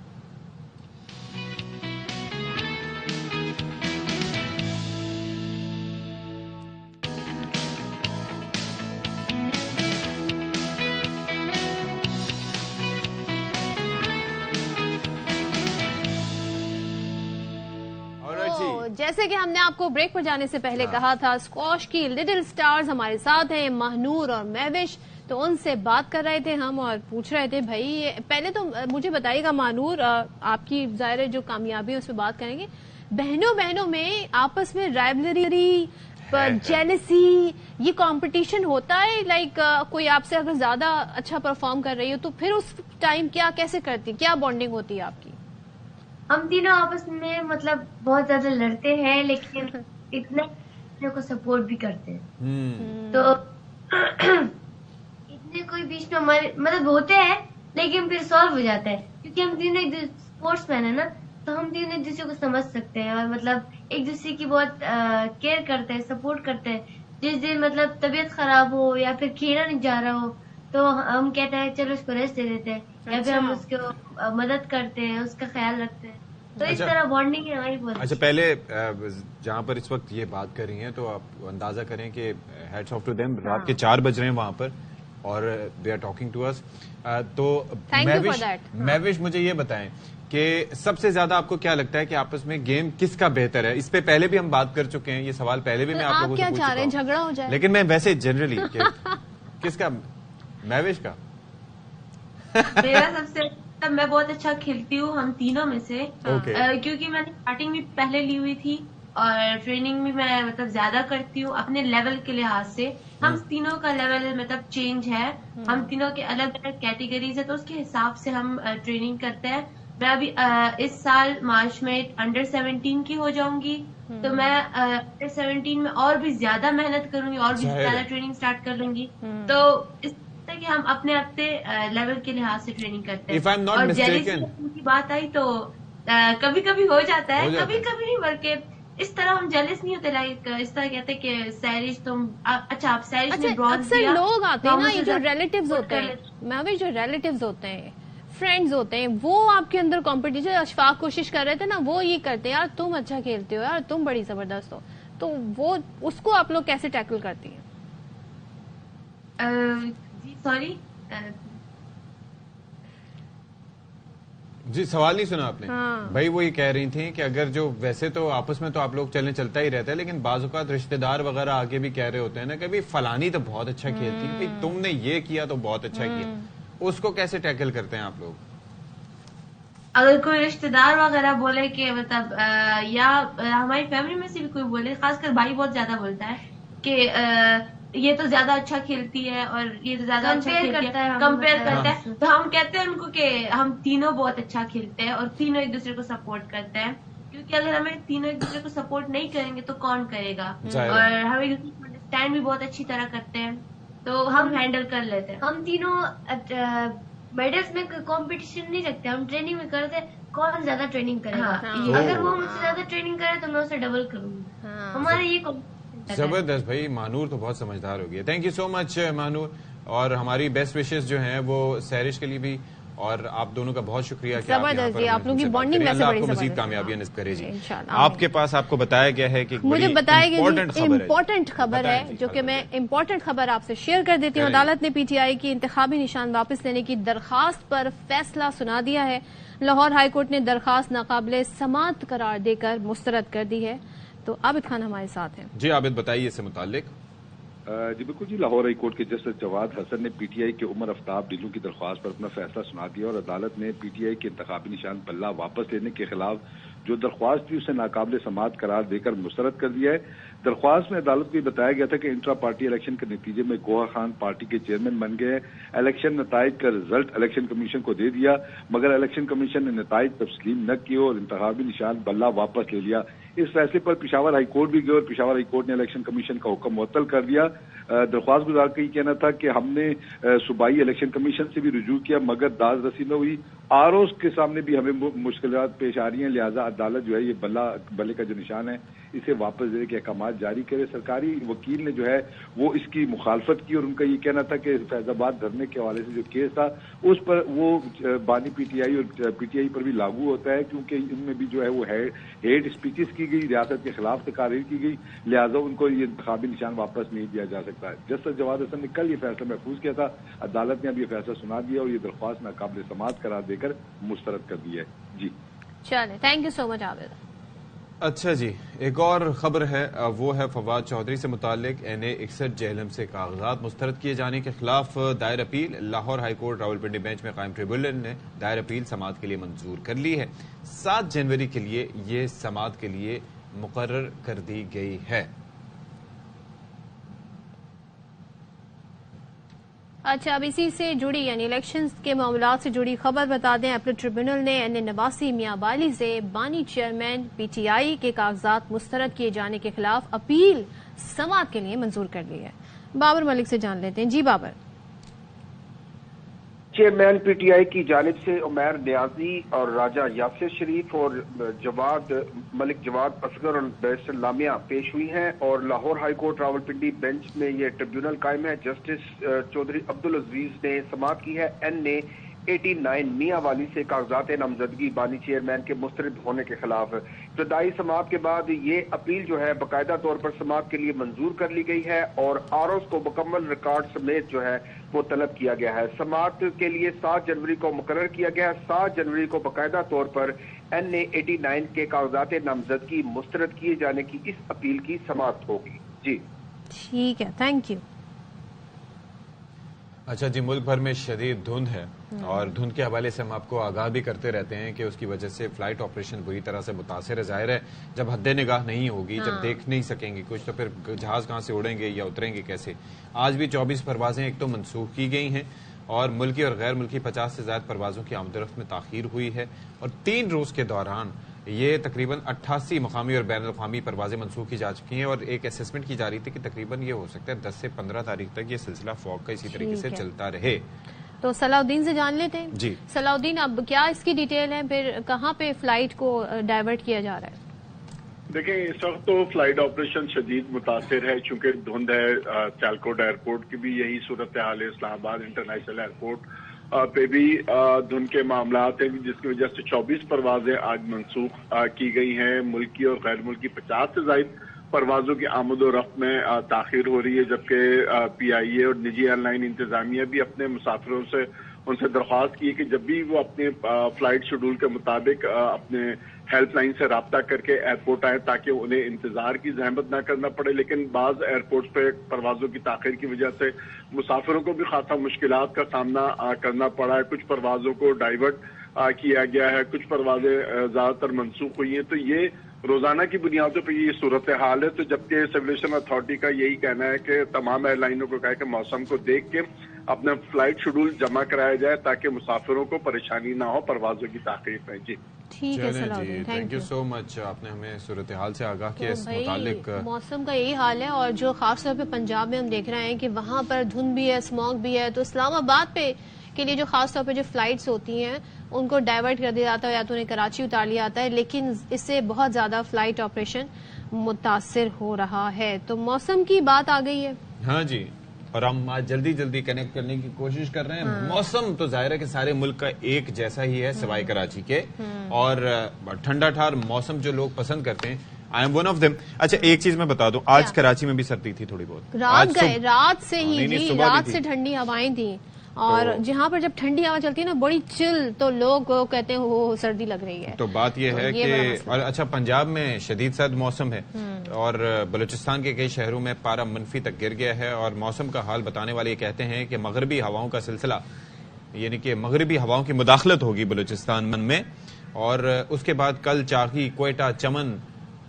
جیسے کہ ہم نے آپ کو بریک پر جانے سے پہلے کہا تھا، اسکواش کی لٹل سٹارز ہمارے ساتھ ہیں، مہنور اور مہوش. تو ان سے بات کر رہے تھے ہم اور پوچھ رہے تھے بھائی پہلے تو مجھے بتائیے گا مہنور، آپ کی ظاہر جو کامیابی ہے اس پہ بات کریں گے، بہنوں میں آپس میں رائولری، جیلسی، یہ کمپٹیشن ہوتا ہے؟ لائک کوئی آپ سے اگر زیادہ اچھا پرفارم کر رہی ہو تو پھر اس ٹائم کیسے کرتی، کیا بانڈنگ ہوتی ہے آپ کی؟ ہم تینوں آپس میں مطلب بہت زیادہ لڑتے ہیں، لیکن اتنے کو سپورٹ بھی کرتے ہیں. تو اتنے کوئی بیچ میں ہمارے مطلب ہوتے ہیں، لیکن پھر سالو ہو جاتا ہے کیونکہ ہم تینوں ایک اسپورٹس مین ہیں نا، تو ہم تینوں ایک دوسرے کو سمجھ سکتے ہیں اور مطلب ایک دوسرے کی بہت کیئر کرتے ہیں، سپورٹ کرتے ہیں. جس دن مطلب طبیعت خراب ہو یا پھر کھیلنا نہیں جا رہا ہو تو ہم کہتے ہیں چلو اس کو ریسٹ دے دیتے ہیں، یا پھر ہم اس کو مدد کرتے ہیں، اس کا خیال رکھتے ہیں. تو اس طرح بانڈنگ ہے ہماری بہت. اچھا پہلے جہاں پر اس وقت یہ بات کر رہی ہیں تو آپ اندازہ کریں کہ ہیڈس آف ٹو دیم رات کے 4 بج رہے ہیں وہاں پر اور دے آر ٹاکنگ ٹو اس. تو مہوش مجھے یہ بتائیں کہ سب سے زیادہ آپ کو کیا لگتا ہے کہ آپس میں گیم کس کا بہتر ہے؟ اس پہ پہلے بھی ہم بات کر چکے ہیں, یہ سوال پہلے بھی میں آپ لوگوں سے پوچھ چکا ہوں, جھگڑا ہو جائے, لیکن میں ویسے جنرلی کس کا؟ مہوش کا. میرا سب سے میں بہت اچھا کھیلتی ہوں ہم تینوں میں سے, کیونکہ میں نے اسٹارٹنگ بھی پہلے لی ہوئی تھی اور ٹریننگ بھی میں مطلب زیادہ کرتی ہوں اپنے لیول کے لحاظ سے. ہم تینوں کا لیول مطلب چینج ہے, ہم تینوں کے الگ الگ کیٹیگریز ہے, تو اس کے حساب سے ہم ٹریننگ کرتے ہیں. میں ابھی اس سال مارچ میں انڈر 17 کی ہو جاؤں گی, تو میں انڈر 17 میں اور بھی زیادہ محنت کروں گی اور بھی زیادہ ٹریننگ سٹارٹ کر لوں گی. تو اس کہ ہم اپنے لیول کے لحاظ سے ٹریننگ کرتے ہیں. اور جیلیسی کی بات آئی تو کبھی کبھی ہو جاتا ہے, کبھی کبھی نہیں, بلکہ اس طرح ہم جیلس نہیں ہوتے. لائک اس طرح کہتے کہ سیرش تم اچھا آپ سیرش نے برانز دیا. اکثر لوگ آتے ہیں نا, یہ جو ریلیٹیوز ہوتے ہیں, میں بھی جو ریلیٹیوز ہوتے ہیں, فرینڈز ہوتے ہیں, وہ آپ کے اندر کمپٹیشن. اشفاق کوشش کر رہے تھے نا, وہ یہ کرتے ہیں یار تم اچھا کھیلتے ہو, یار تم بڑی زبردست ہو, تو وہ اس کو آپ لوگ کیسے ٹیکل کرتی ہیں؟ جی سوری جی سوال نہیں سنا آپ نے. بھائی وہ یہ کہہ رہی تھیں کہ اگر جو ویسے تو آپس میں تو آپ لوگ چلتا ہی رہتا ہے, لیکن بعض اوقات رشتہ دار وغیرہ آگے بھی کہہ رہے ہوتے ہیں نا کہ فلانی تو بہت اچھا کھیلتی ہے, تم نے یہ کیا تو بہت اچھا کیا. اس کو کیسے ٹیکل کرتے ہیں آپ لوگ؟ اگر کوئی رشتہ دار وغیرہ بولے کہ مطلب یا ہماری فیملی میں سے بھی کوئی بولے, خاص کر بھائی بہت زیادہ بولتا ہے کہ یہ تو زیادہ اچھا کھیلتی ہے اور یہ تو زیادہ اچھا کھیلتا ہے, کمپیئر کرتا ہے, تو ہم کہتے ہیں ان کو کہ ہم تینوں بہت اچھا کھیلتے ہیں اور تینوں ایک دوسرے کو سپورٹ کرتے ہیں. کیونکہ اگر ہمیں تینوں ایک دوسرے کو سپورٹ نہیں کریں گے تو کون کرے گا, اور ہم ایک دوسرے کو انڈرسٹینڈ بھی بہت اچھی طرح کرتے ہیں, تو ہم ہینڈل کر لیتے ہیں. ہم تینوں میڈلز میں کمپٹیشن نہیں رکھتے, ہم ٹریننگ میں کرتے کون زیادہ ٹریننگ کرے گا. اگر وہ مجھ سے زیادہ ٹریننگ کرے تو میں اسے ڈبل کروں گی. ہمارا یہ زبردست. بھائی مانور تو بہت سمجھدار ہو گیا. تھینک یو سو مچ مانور, اور ہماری بیسٹ وشز جو ہیں وہ سیرش کے لیے بھی, اور آپ دونوں کا بہت شکریہ کہ آپ لوگ کی بانڈنگ اللہ آپ کو مزید کامیابیاں نصیب کرے. جی آپ کے پاس آپ کو بتایا گیا ہے کہ مجھے بتایا گیا امپورٹنٹ خبر ہے, جو کہ میں امپورٹنٹ خبر آپ سے شیئر کر دیتی ہوں. عدالت نے پی ٹی آئی کی انتخابی نشان واپس لینے کی درخواست پر فیصلہ سنا دیا ہے. لاہور ہائی کورٹ نے درخواست ناقابل سماعت قرار دے کر مسترد کر دی ہے. تو عابد خان ہمارے ساتھ ہیں. جی عابد بتائیے اس سے متعلق. جی بالکل جی, لاہور ہائی کورٹ کے جسٹس جواد حسن نے پی ٹی آئی کے عمر آفتاب ڈیلو کی درخواست پر اپنا فیصلہ سنا دیا, اور عدالت نے پی ٹی آئی کے انتخابی نشان بلہ واپس لینے کے خلاف جو درخواست تھی اسے ناقابل سماعت قرار دے کر مسترد کر دیا ہے. درخواست میں عدالت کو یہ بتایا گیا تھا کہ انٹرا پارٹی الیکشن کے نتیجے میں گوہر خان پارٹی کے چیئرمین بن گئے. الیکشن نتائج کا رزلٹ الیکشن کمیشن کو دے دیا, مگر الیکشن کمیشن نے نتائج تسلیم نہ کیے اور انتخابی نشان بلہ واپس لے لیا. اس فیصلے پر پشاور ہائی کورٹ بھی گئے اور پشاور ہائی کورٹ نے الیکشن کمیشن کا حکم معطل کر دیا. درخواست گزار کا یہ کہنا تھا کہ ہم نے صوبائی الیکشن کمیشن سے بھی رجوع کیا مگر داز رسی نہ ہوئی. آر اوز کے سامنے بھی ہمیں مشکلات پیش آ رہی ہیں, لہٰذا عدالت جو ہے یہ بلے کا جو نشان ہے اسے واپس دینے کے احکامات جاری کرے. سرکاری وکیل نے جو ہے وہ اس کی مخالفت کی, اور ان کا یہ کہنا تھا کہ فیض آباد دھرنے کے حوالے سے جو کیس تھا اس پر وہ بانی پی ٹی آئی اور پی ٹی آئی پر بھی لاگو ہوتا ہے, کیونکہ ان میں بھی جو ہے وہ ہیٹ اسپیچز کی گئی, ریاست کے خلاف تقاریر کی گئی, لہٰذا ان کو یہ انتخابی نشان واپس نہیں دیا جا سکتا ہے. جسٹس جواد حسن نے کل یہ فیصلہ محفوظ کیا تھا, عدالت نے اب یہ فیصلہ سنا دیا اور یہ درخواست ناقابل سماعت قرار دے کر مسترد کر دی ہے. جی چلیں, تھینک یو سو مچ عابد. اچھا جی, ایک اور خبر ہے, وہ ہے فواد چودھری سے متعلق. این اے 61 جہلم سے کاغذات مسترد کیے جانے کے خلاف دائر appeal. Lahore high court Rawalpindi bench میں قائم ٹریبیونل نے دائر اپیل سماعت کے لیے منظور کر لی ہے. 7 جنوری کے لیے یہ سماعت کے لیے مقرر کر دی گئی ہے. اچھا, اب اسی سے جڑی یعنی الیکشنز کے معاملات سے جڑی خبر بتا دیں. اپیل ٹریبیونل نے این اے نواسی میاں بالی سے بانی چیئرمین پی ٹی آئی کے کاغذات مسترد کیے جانے کے خلاف اپیل سماعت کے لیے منظور کر لی ہے. بابر ملک سے جان لیتے ہیں. جی بابر. چیئرمین پی ٹی آئی کی جانب سے عمیر نیازی اور راجہ یاسر شریف اور ملک جواد اصغر اور بیرسٹر لامیا پیش ہوئی ہیں, اور Lahore high court Rawalpindi bench میں یہ ٹریبیونل قائم ہے. جسٹس چودھری عبدالعزیز نے سماعت کی ہے. این اے 89 میاں والی سے کاغذات نامزدگی بانی چیئرمین کے مسترد ہونے کے خلاف ابتدائی سماعت کے بعد یہ اپیل جو ہے باقاعدہ طور پر سماعت کے لیے منظور کر لی گئی ہے اور آروز کو مکمل ریکارڈ سمیت جو ہے وہ طلب کیا گیا ہے. سماعت کے لیے 7 جنوری کو مقرر کیا گیا ہے. 7 جنوری کو باقاعدہ طور پر NA89 کے کاغذات نامزدگی مسترد کیے جانے کی اس اپیل کی سماعت ہوگی. جی ٹھیک ہے، تھینک یو. اچھا جی، ملک بھر میں شدید دھند ہے اور دھند کے حوالے سے ہم آپ کو آگاہ بھی کرتے رہتے ہیں کہ اس کی وجہ سے فلائٹ آپریشن بری طرح سے متاثر ہے. ظاہر ہے جب حد نگاہ نہیں ہوگی، جب دیکھ نہیں سکیں گے کچھ، تو پھر جہاز کہاں سے اڑیں گے یا اتریں گے کیسے. آج بھی 24 پروازیں ایک تو منسوخ کی گئی ہیں اور ملکی اور غیر ملکی 50 سے زائد پروازوں کی آمد و رفت میں تاخیر ہوئی ہے اور 3 روز کے دوران یہ تقریباً 88 مقامی اور بین الاقوامی پروازیں منسوخ کی جا چکی ہیں اور ایک اسسمنٹ کی جا رہی تھی کہ تقریباً یہ ہو سکتا ہے 10 سے 15 تاریخ تک یہ سلسلہ فوگ کا اسی طریقے سے چلتا رہے. تو صلاح الدین سے جان لیتے ہیں. جی صلاح الدین، اب کیا اس کی ڈیٹیل ہے، پھر کہاں پہ فلائٹ کو ڈائیورٹ کیا جا رہا ہے؟ دیکھیں، اس وقت تو فلائٹ آپریشن شدید متاثر ہے چونکہ دھند ہے. سیالکوٹ ایئرپورٹ کی بھی یہی صورتحال ہے. اسلام آباد انٹرنیشنل ایئرپورٹ پہ بھی دھند کے معاملات ہیں جس کی وجہ سے 24 پروازیں آج منسوخ کی گئی ہیں. ملکی اور غیر ملکی 50 سے زائد پروازوں کی آمد و رفت میں تاخیر ہو رہی ہے، جبکہ PIA اور نجی ایئر لائن انتظامیہ بھی اپنے مسافروں سے ان سے درخواست کی کہ جب بھی وہ اپنے فلائٹ شیڈول کے مطابق اپنے ہیلپ لائن سے رابطہ کر کے ایئرپورٹ آئیں تاکہ انہیں انتظار کی زحمت نہ کرنا پڑے. لیکن بعض ایئرپورٹس پہ پروازوں کی تاخیر کی وجہ سے مسافروں کو بھی خاصا مشکلات کا سامنا کرنا پڑا ہے. کچھ پروازوں کو ڈائیورٹ کیا گیا ہے، کچھ پروازیں زیادہ تر منسوخ ہوئی ہیں. تو یہ روزانہ کی بنیادوں پہ یہ صورتحال ہے. تو جبکہ سیولیشن اتھارٹی کا یہی کہنا ہے کہ تمام ایئر لائنوں کو کہا کہ موسم کو دیکھ کے اپنا فلائٹ شیڈول جمع کرایا جائے تاکہ مسافروں کو پریشانی نہ ہو پروازوں کی تاخیر میں. جی ٹھیک ہے صلاح الدین، تھینک یو سو مچ. آپ نے ہمیں صورتحال سے آگاہ کیا اس متعلق. موسم کا یہی حال ہے اور جو خاص طور پہ پنجاب میں ہم دیکھ رہے ہیں کہ وہاں پر دھند بھی ہے، اسموگ بھی ہے. تو اسلام آباد پہ کے لیے جو خاص طور پہ جو فلائٹس ہوتی ہیں ان کو ڈائیورٹ کر دیا جاتا ہے یا تو انہیں کراچی اتار لیا جاتا ہے، لیکن اس سے بہت زیادہ فلائٹ آپریشن متاثر ہو رہا ہے. تو موسم کی بات آ گئی ہے. ہاں جی، اور ہم آج جلدی جلدی کنیکٹ کرنے کی کوشش کر رہے ہیں. موسم تو ظاہر ہے کہ سارے ملک کا ایک جیسا ہی ہے سوائے کراچی کے، اور ٹھنڈا ٹھار موسم جو لوگ پسند کرتے ہیں I am one of them. اچھا ایک چیز میں بتا دوں، آج کراچی میں بھی سردی تھی تھوڑی بہت. رات سے ہی جی، رات سے ٹھنڈی ہوائیں تھیں اور جہاں پر جب ٹھنڈی ہوا چلتی ہے نا بڑی چل، تو لوگ کہتے ہیں وہ سردی لگ رہی ہے. تو بات یہ ہے کہ اچھا پنجاب میں شدید سرد موسم ہے اور بلوچستان کے کئی شہروں میں پارا منفی تک گر گیا ہے. اور موسم کا حال بتانے والے یہ کہتے ہیں کہ مغربی ہواؤں کا سلسلہ، یعنی کہ مغربی ہواؤں کی مداخلت ہوگی بلوچستان میں، اور اس کے بعد کل چاغی، کوئٹہ، چمن،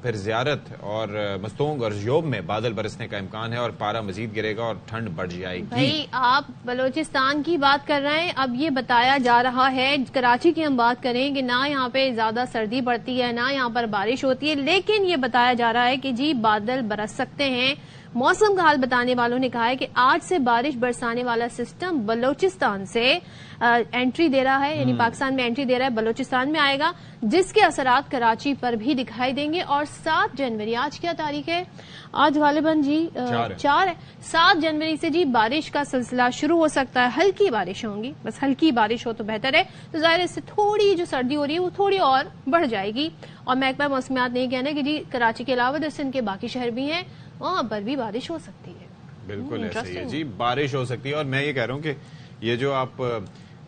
پھر زیارت اور مستونگ اور جیوب میں بادل برسنے کا امکان ہے اور پارا مزید گرے گا اور ٹھنڈ بڑھ جائے گی. بھائی آپ بلوچستان کی بات کر رہے ہیں، اب یہ بتایا جا رہا ہے کراچی کی ہم بات کریں کہ نہ یہاں پہ زیادہ سردی پڑتی ہے نہ یہاں پر بارش ہوتی ہے، لیکن یہ بتایا جا رہا ہے کہ جی بادل برس سکتے ہیں. موسم کا حال بتانے والوں نے کہا ہے کہ آج سے بارش برسانے والا سسٹم بلوچستان سے انٹری دے رہا ہے، یعنی پاکستان میں انٹری دے رہا ہے، بلوچستان میں آئے گا، جس کے اثرات کراچی پر بھی دکھائی دیں گے. اور 7 جنوری، آج کیا تاریخ ہے؟ آج غالباً جی 4 ہے. 7 جنوری سے جی بارش کا سلسلہ شروع ہو سکتا ہے. ہلکی بارش ہوں گی، بس ہلکی بارش ہو تو بہتر ہے. تو ظاہر اس سے تھوڑی جو سردی ہو رہی ہے وہ تھوڑی اور بڑھ جائے گی. اور محکمہ موسمیات نے یہ کہنا ہے کہ جی کراچی کے علاوہ جو سندھ کے باقی شہر بھی ہیں وہاں پر بھی بارش ہو سکتی ہے. بالکل ایسا ہی ہے جی، بارش ہو سکتی ہے. اور میں یہ کہہ رہا ہوں کہ یہ جو آپ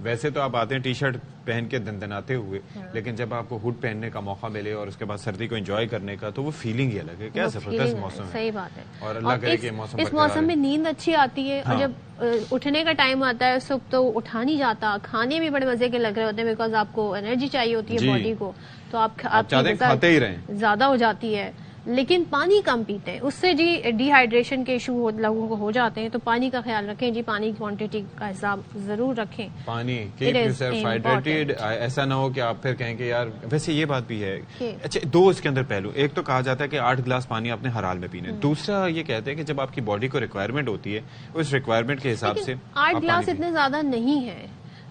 ویسے تو آپ آتے ہیں ٹی شرٹ پہن کے دندناتے ہوئے، لیکن جب آپ کو ہوڈ پہننے کا موقع ملے اور اس کے بعد سردی کو انجوائے کرنے کا تو وہ فیلنگ ہی الگ ہے. کیا زبردست موسم ہے. صحیح بات ہے. اور اللہ کرے کہ موسم اس موسم میں نیند اچھی آتی ہے، اور جب اٹھنے کا ٹائم آتا ہے صبح تو اٹھا نہیں جاتا. کھانے بھی بڑے مزے کے لگ رہے ہوتے ہیں بیکاز آپ کو انرجی چاہیے ہوتی ہے باڈی کو، تو آپ کھاتے ہی رہیں، زیادہ ہو جاتی ہے. لیکن پانی کم پیتے ہیں، اس سے جی ڈی ہائیڈریشن کے ایشو لوگوں کو ہو جاتے ہیں. تو پانی کا خیال رکھیں جی، پانی کی کوانٹٹی کا حساب ضرور رکھیں. پانی کیپ یور سیلف ہائیڈریٹڈ. ایسا نہ ہو کہ آپ پھر کہیں کہ یار، ویسے یہ بات بھی ہے. اچھا 2 اس کے اندر پہلو، ایک تو کہا جاتا ہے کہ 8 گلاس پانی آپ نے ہر حال میں پینے. دوسرا یہ کہتے ہیں کہ جب آپ کی باڈی کو ریکوائرمنٹ ہوتی ہے اس ریکوائرمنٹ کے حساب سے 8 گلاس اتنے زیادہ نہیں ہے.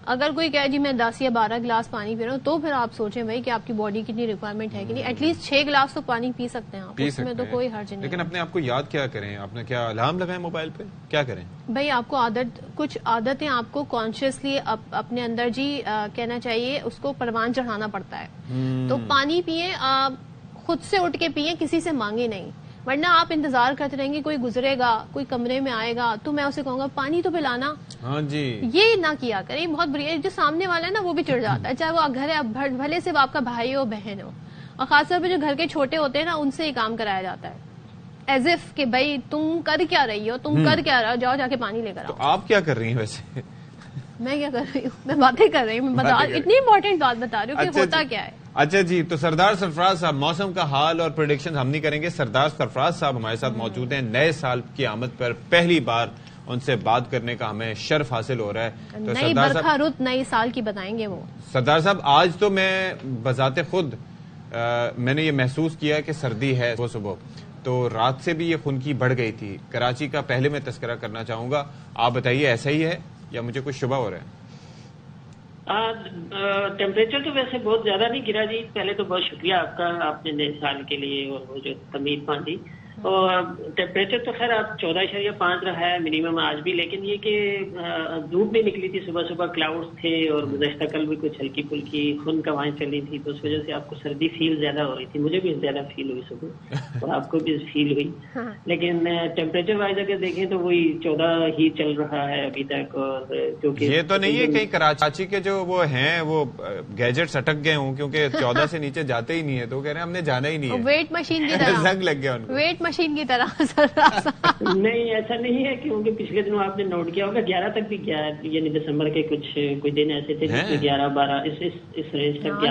اگر کوئی کہے جی میں 10 یا 12 گلاس پانی پی رہا ہوں تو پھر آپ سوچیں بھائی کہ آپ کی باڈی کتنی ریکوائرمنٹ ہے کہ نہیں. ایٹ لیسٹ 6 گلاس تو پانی پی سکتے ہیں آپ, اس میں تو کوئی حرج نہیں. لیکن اپنے آپ کو یاد کیا کریں, آپ نے کیا الارم لگائیں موبائل پہ, کیا کریں بھائی؟ آپ کو کچھ عادتیں آپ کو کانشیسلی اپنے اندر جی کہنا چاہیے, اس کو پروان چڑھانا پڑتا ہے. تو پانی پیئیں, خود سے اٹھ کے پیئیں, کسی سے مانگے نہیں. ورنہ آپ انتظار کرتے رہیں گے کوئی گزرے گا, کوئی کمرے میں آئے گا تو میں اسے کہوں گا پانی تو پلانا. ہاں جی, یہ نہ کیا کریں, بہت بری ہے. جو سامنے والا ہے نا وہ بھی چڑھ جاتا ہے, چاہے وہ گھر ہے, بھلے سے آپ کا بھائی ہو بہن ہو. اور خاص طور پہ جو گھر کے چھوٹے ہوتے ہیں نا, ان سے یہ کام کرایا جاتا ہے ایز اف کہ بھائی تم کر کیا رہی ہو, تم کر کیا رہے ہو, جاؤ جا کے پانی لے کر آؤ. تو آپ کیا کر رہی ہیں ویسے؟ میں کیا کر رہی ہوں, میں باتیں کر رہی ہوں, میں اتنی امپورٹنٹ بات بتا رہی ہوں کہ ہوتا کیا ہے. اچھا جی, تو سردار سرفراز صاحب, موسم کا حال اور پریڈکشن ہم نہیں کریں گے. سردار سرفراز صاحب ہمارے ساتھ موجود ہیں. نئے سال کی آمد پر پہلی بار ان سے بات کرنے کا ہمیں شرف حاصل ہو رہا ہے. تو نئی برکھا رت نئی سال کی بتائیں گے وہ. سردار صاحب, آج تو میں بذات خود میں نے یہ محسوس کیا کہ سردی ہے. وہ صبح تو رات سے بھی یہ خنکی بڑھ گئی تھی. کراچی کا پہلے میں تذکرہ کرنا چاہوں گا, آپ بتائیے ایسا ہی ہے یا مجھے کچھ شبہ ہو رہا ہے؟ ٹیمپریچر تو ویسے بہت زیادہ نہیں گرا جی. پہلے تو بہت شکریہ آپ کا, آپ نے نئے سال کے لیے اور وہ جو تمید باندھی. اور ٹیمپریچر تو خیر آپ 14.5 رہا ہے منیمم آج بھی, لیکن یہ کہ دھوپ نہیں نکلی تھی, صبح صبح کلاؤڈز تھے اور گزشتہ کل بھی کچھ ہلکی پھلکی خنک ہوائیں چلی تھی, تو اس وجہ سے آپ کو سردی فیل زیادہ ہو رہی تھی. مجھے بھی زیادہ فیل ہوئی صبح اور آپ کو بھی فیل ہوئی. لیکن ٹیمپریچر وائز اگر دیکھیں تو وہی 14 ہی چل رہا ہے ابھی تک. اور کیونکہ یہ تو نہیں ہے کہیں کراچی کے جو وہ ہیں وہ گیجٹس اٹک گئے ہوں, کیونکہ 14 سے نیچے جاتے ہی نہیں ہے, تو کہہ رہے ہیں ہم نے جانا ہی نہیں ہے. ویٹ مشین کی طرح زنگ لگ گیا ان کو, ویٹ مشین کی طرح. نہیں ایسا نہیں ہے, کیونکہ پچھلے دنوں آپ نے نوٹ کیا ہوگا 11 تک بھی گیا, یعنی دسمبر کے کوئی دن ایسے تھے جس میں 11-12 اس رینج تک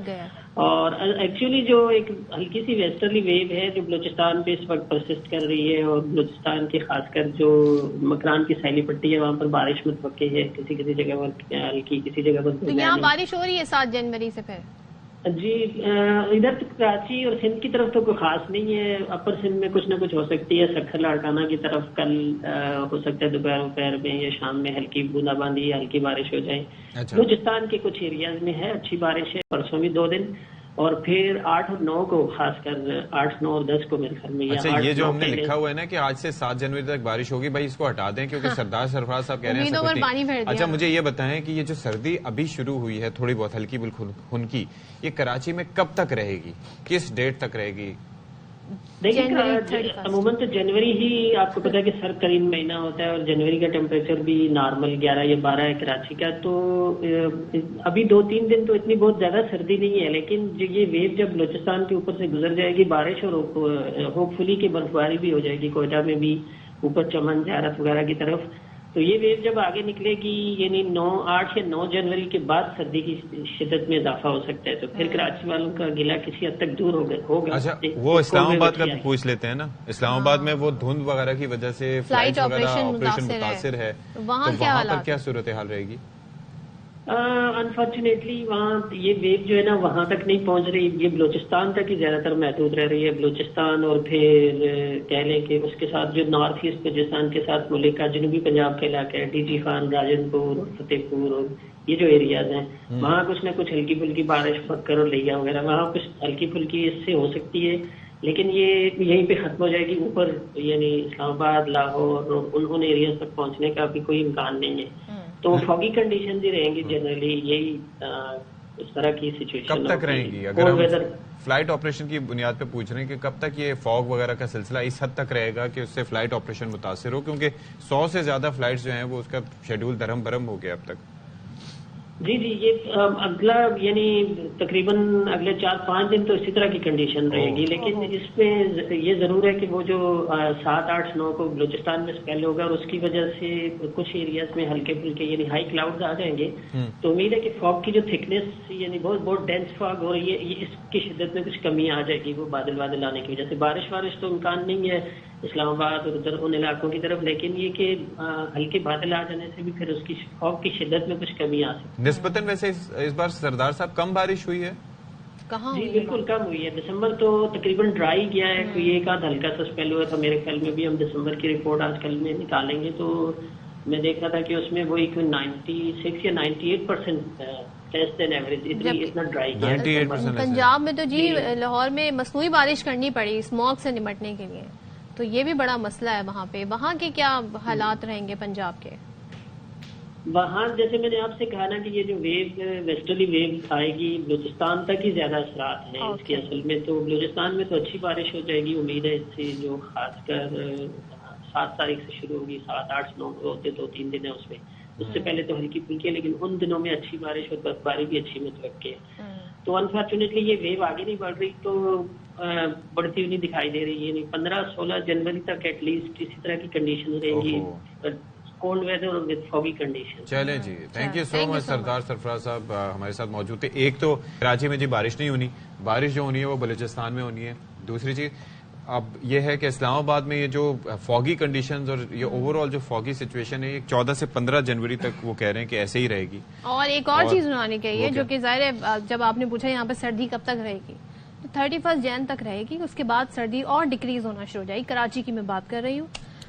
گیا. اور ایکچولی جو ایک ہلکی سی ویسٹرلی ویو ہے جو بلوچستان پہ اس وقت پرسسٹ کر رہی ہے, اور بلوچستان کی خاص کر جو مکران کی سیلی پٹی ہے وہاں پر بارش متوقع ہے, کسی جگہ پر ہلکی, کسی جگہ پر. تو یہاں بارش ہو رہی ہے 7 جنوری سے پھر؟ جی ادھر کراچی اور سندھ کی طرف تو کوئی خاص نہیں ہے. اپر سندھ میں کچھ نہ کچھ ہو سکتی ہے. سکھر لاڑکانہ کی طرف کل ہو سکتا ہے دوپہر میں یا شام میں ہلکی بوندا باندی یا ہلکی بارش ہو جائے. بلوچستان کے کچھ ایریاز میں ہے اچھی بارش ہے. پرسوں بھی 2 دن, اور پھر 8 اور 9 کو, خاص کر 8, 9 اور 10 کو میرے خیال میں. اچھا, یہ جو ہم نے لکھا ہوا ہے نا کہ آج سے 7 جنوری تک بارش ہوگی, بھائی اس کو ہٹا دیں کیونکہ سردار سرفراز صاحب کہہ رہے ہیں. اچھا مجھے یہ بتائیں کہ یہ جو سردی ابھی شروع ہوئی ہے تھوڑی بہت ہلکی خنکی, یہ کراچی میں کب تک رہے گی, کس ڈیٹ تک رہے گی؟ دیکھیے عموماً تو جنوری ہی آپ کو پتا ہے کہ سرد ترین مہینہ ہوتا ہے, اور جنوری کا ٹیمپریچر بھی نارمل 11 یا 12 ہے کراچی کا. تو ابھی 2-3 دن تو اتنی بہت زیادہ سردی نہیں ہے, لیکن جو یہ ویو جب بلوچستان کے اوپر سے گزر جائے گی بارش, اور ہوپ فلی کی برف باری بھی ہو جائے گی کوئٹہ میں بھی, اوپر چمن زیارت وغیرہ کی طرف. تو یہ ویو جب آگے نکلے گی, یعنی 8 یا 9 جنوری کے بعد سردی کی شدت میں اضافہ ہو سکتا ہے. تو پھر کراچی والوں کا گلہ کسی حد تک دور ہوگا. اچھا, وہ اسلام آباد کا بھی پوچھ لیتے ہیں نا. اسلام آباد میں وہ دھند وغیرہ کی وجہ سے فلائٹ وغیرہ آپریشن متاثر ہے, تو وہاں پر کیا صورتحال رہے گی؟ انفارچونیٹلی وہاں یہ ویو جو ہے نا وہاں تک نہیں پہنچ رہی, یہ بلوچستان تک ہی زیادہ تر محدود رہ رہی ہے. بلوچستان اور پھر کہہ لیں کہ اس کے ساتھ جو نارتھ ایسٹ بلوچستان کے ساتھ ملک کا جنوبی پنجاب کا علاقہ ہے, ڈی جی خان, راجن پور اور فتح پور, اور یہ جو ایریاز ہیں وہاں کچھ نہ کچھ ہلکی پھلکی بارش پکر اور لیا وغیرہ, وہاں کچھ ہلکی پھلکی اس سے ہو سکتی ہے. لیکن یہ یہیں پہ ختم ہو جائے گی. اوپر یعنی اسلام آباد, لاہور اور ان ایریاز تک پہنچنے کا بھی کوئی امکان نہیں ہے. تو فوگی کنڈیشن ہی رہیں گی جنرلی, یہی اس طرح کی سچویشن. کب تک رہیں گی؟ اگر ہم فلائٹ آپریشن کی بنیاد پہ پوچھ رہے ہیں کہ کب تک یہ فوگ وغیرہ کا سلسلہ اس حد تک رہے گا کہ اس سے فلائٹ آپریشن متاثر ہو, کیونکہ 100 سے زیادہ فلائٹس جو ہیں وہ اس کا شیڈول درہم برہم ہو گیا اب تک. جی یہ اگلا یعنی تقریباً اگلے 4-5 دن تو اسی طرح کی کنڈیشن رہے گی. لیکن اس میں یہ ضرور ہے کہ وہ جو 7, 8, 9 کو بلوچستان میں اسپیل ہوگا, اور اس کی وجہ سے کچھ ایریاز میں ہلکے پھلکے یعنی ہائی کلاؤڈز آ جائیں گے. تو امید ہے کہ فاگ کی جو تھکنیس یعنی بہت ڈینس فاگ ہو رہی ہے, یہ اس کی شدت میں کچھ کمی آ جائے گی وہ بادل آنے کی وجہ سے. بارش تو امکان نہیں ہے اسلام آباد اور ادھر ان علاقوں کی طرف, لیکن یہ کہ ہلکے بادل آ جانے سے بھی پھر اس کی فاگ کی شدت میں کچھ کمی آ سکتی ہے. نسبتاً ویسے اس بار سردار صاحب کم بارش ہوئی ہے؟ جی بالکل کم ہوئی ہے. دسمبر تو تقریباً ڈرائی گیا ہے, کوئی ایک آدھ ہلکا سا اسپیل ہوا تھا. میرے خیال میں بھی ہم دسمبر کی رپورٹ آج کل میں نکالیں گے تو میں دیکھ رہا تھا کہ اس میں وہی 96 یا 98% لیس دین ایوریج، اتنا ڈرائی ہے. پنجاب میں تو جی لاہور میں مصنوعی بارش کرنی پڑی اسموگ سے نمٹنے کے لیے، تو یہ بھی بڑا مسئلہ ہے وہاں پہ. وہاں کے کیا حالات رہیں گے پنجاب کے؟ وہاں جیسے میں نے آپ سے کہا نا کہ یہ جو ویو ویسٹرلی ویو آئے گی بلوچستان تک ہی زیادہ اثرات ہیں اس کے. اصل میں تو بلوچستان میں تو اچھی بارش ہو جائے گی، امید ہے اس سے، جو خاص کر 7 تاریخ سے شروع ہوگی. 7، 8، 9 ہوتے 2-3 دن ہے اس میں. اس سے پہلے تو ہلکی پھلکی ہے، لیکن ان دنوں میں اچھی بارش اور برفباری بھی اچھی متوقع ہے. تو انفارچونیٹلی یہ ویو آگے نہیں بڑھ رہی، تو بڑھتی ہوئی نہیں دکھائی دے رہی. یعنی 15-16 جنوری تک ایٹ لیسٹ اسی طرح کی کنڈیشن رہیں گی، کولڈ ویدر اور وتھ فوگی کنڈیشن. چلیں جی، تھینک یو سو مچ سردار سرفراز صاحب ہمارے ساتھ موجود تھے. ایک تو کراچی میں جی بارش نہیں ہونی، بارش جو ہونی ہے وہ بلوچستان میں ہونی ہے. دوسری چیز اب یہ ہے کہ اسلام آباد میں یہ جو فوگی کنڈیشنز اور یہ اوور آل جو فوگی سچویشن ہے، 14 سے 15 جنوری تک وہ کہہ رہے ہیں کہ ایسے ہی رہے گی. اور ایک اور چیز انہوں کہی ہے جو کہ ظاہر ہے، جب آپ نے پوچھا یہاں پہ سردی کب تک رہے گی، تو 31 جن تک رہے گی. اس کے بعد سردی اور ڈکریز ہونا شروع ہو جائے گی. کراچی کی میں بات کر رہی ہوں.